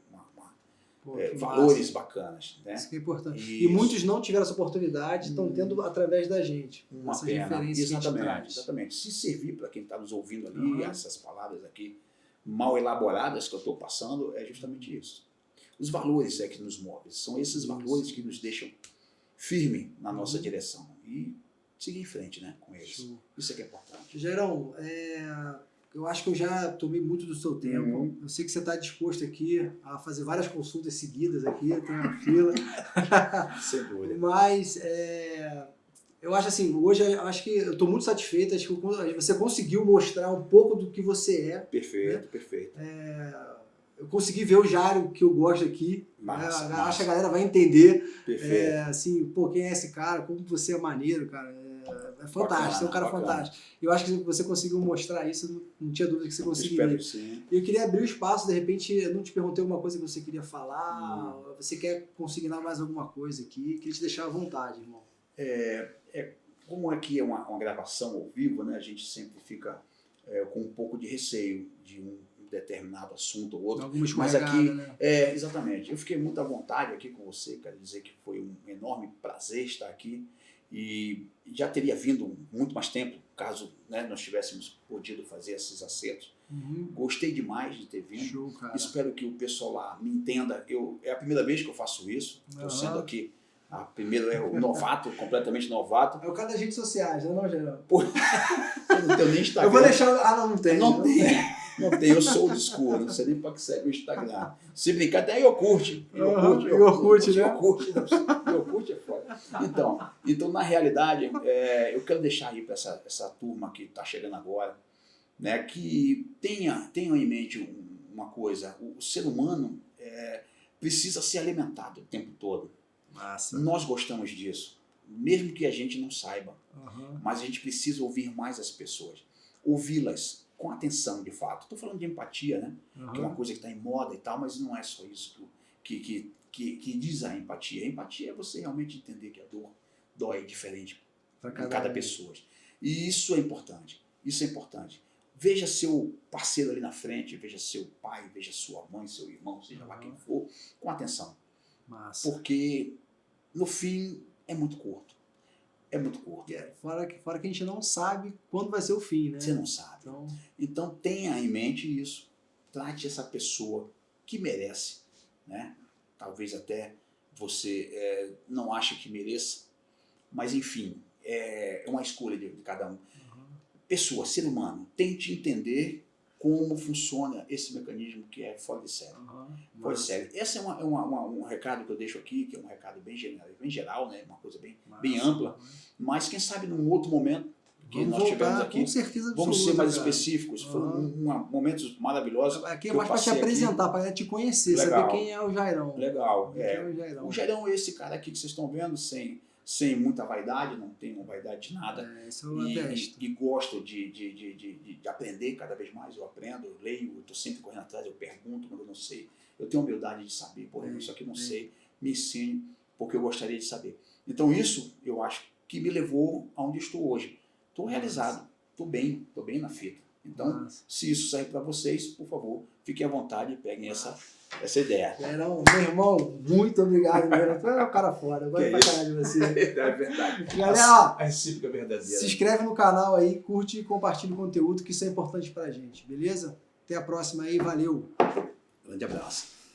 valores bacanas, né? Isso que é importante. Isso. E muitos não tiveram essa oportunidade, estão tendo através da gente. Uma pena. Exatamente. Se servir para quem está nos ouvindo ali, essas palavras aqui mal elaboradas que eu estou passando, é justamente isso. Os valores que nos movem, são esses valores que nos deixam firme na nossa direção. E seguir em frente, né, com eles. Isso é que é importante. Gerão, eu acho que eu já tomei muito do seu tempo. Eu sei que você está disposto aqui a fazer várias consultas seguidas aqui, tem uma fila. Sem dúvida. Mas eu acho assim, hoje acho que eu estou muito satisfeito, acho que você conseguiu mostrar um pouco do que você é. Perfeito, né? Perfeito. Eu consegui ver o Jário que eu gosto aqui. Massa. Acho que a galera vai entender. Perfeito. Assim, pô, quem é esse cara? Como você é maneiro, cara. É fantástico, você é um cara fantástico. Eu acho que você conseguiu mostrar isso, não tinha dúvida que você conseguiria. Espero que sim. Eu queria abrir o espaço, de repente, eu não te perguntei alguma coisa que você queria falar, você quer consignar mais alguma coisa aqui, queria te deixar à vontade, irmão. Como aqui é uma gravação ao vivo, né, a gente sempre fica com um pouco de receio de um determinado assunto ou outro. Mas aqui, né? Exatamente. Eu fiquei muito à vontade aqui com você, quero dizer que foi um enorme prazer estar aqui. e já teria vindo muito mais tempo, caso, né, nós tivéssemos podido fazer esses acertos. Gostei demais de ter vindo. Show, cara. Espero que o pessoal lá me entenda. É a primeira vez que eu faço isso. Estou sendo aqui primeiro novato, completamente novato. É o cara das redes sociais, não, Geraldo? Eu não tenho nem Instagram. Eu vou deixar... não tem. Não tem. Não tem, eu sou old school, não sei nem para que serve o Instagram. Se brincar, até Iorkut. Iorkut, né? Iorkut é foda. Então, na realidade, eu quero deixar aí para essa turma que está chegando agora, né, que tenha em mente uma coisa: o ser humano precisa ser alimentado o tempo todo. Massa. Nós gostamos disso, mesmo que a gente não saiba, mas a gente precisa ouvir mais as pessoas, ouvi-las com atenção, de fato. Estou falando de empatia, né? Que é uma coisa que está em moda e tal, mas não é só isso que diz a empatia. A empatia é você realmente entender que a dor dói diferente em cada pessoa. E isso é importante. Isso é importante. Veja seu parceiro ali na frente, veja seu pai, veja sua mãe, seu irmão, seja lá quem for, com atenção. Massa. Porque, no fim, é muito curto. É muito curto. Fora que a gente não sabe quando vai ser o fim, né? Você não sabe. Então tenha em mente isso. Trate essa pessoa que merece, né? Talvez até você não ache que mereça, mas enfim, é uma escolha de cada um. Pessoa, ser humano, tente entender como funciona esse mecanismo que é fora de série. Fora de série. Esse é um recado que eu deixo aqui, que é um recado bem geral, né? Uma coisa bem ampla, mas quem sabe num outro momento que nós tivemos aqui, com certeza absoluta, vamos ser mais específicos. Foram momentos maravilhosos. Aqui é mais para te apresentar, para te conhecer, saber quem é o Jairão. Legal. O Jairão é esse cara aqui que vocês estão vendo, sem muita vaidade, não tenho vaidade de nada, e gosto de aprender cada vez mais. Eu aprendo, eu leio, eu estou sempre correndo atrás, eu pergunto quando eu não sei, eu tenho humildade de saber, isso aqui não sei, me ensine, porque eu gostaria de saber. Então isso, eu acho que me levou aonde estou hoje. Estou realizado, estou bem na fita. Então, se isso serve para vocês, por favor, fiquem à vontade e peguem essa ideia. Jairão, meu irmão, muito obrigado. Tu é o cara fora, eu gosto pra caralho de você. É verdade. Galera, a recíproca é verdadeira. Se inscreve no canal aí, curte e compartilha o conteúdo, que isso é importante pra gente, beleza? Até a próxima aí, valeu! Grande abraço.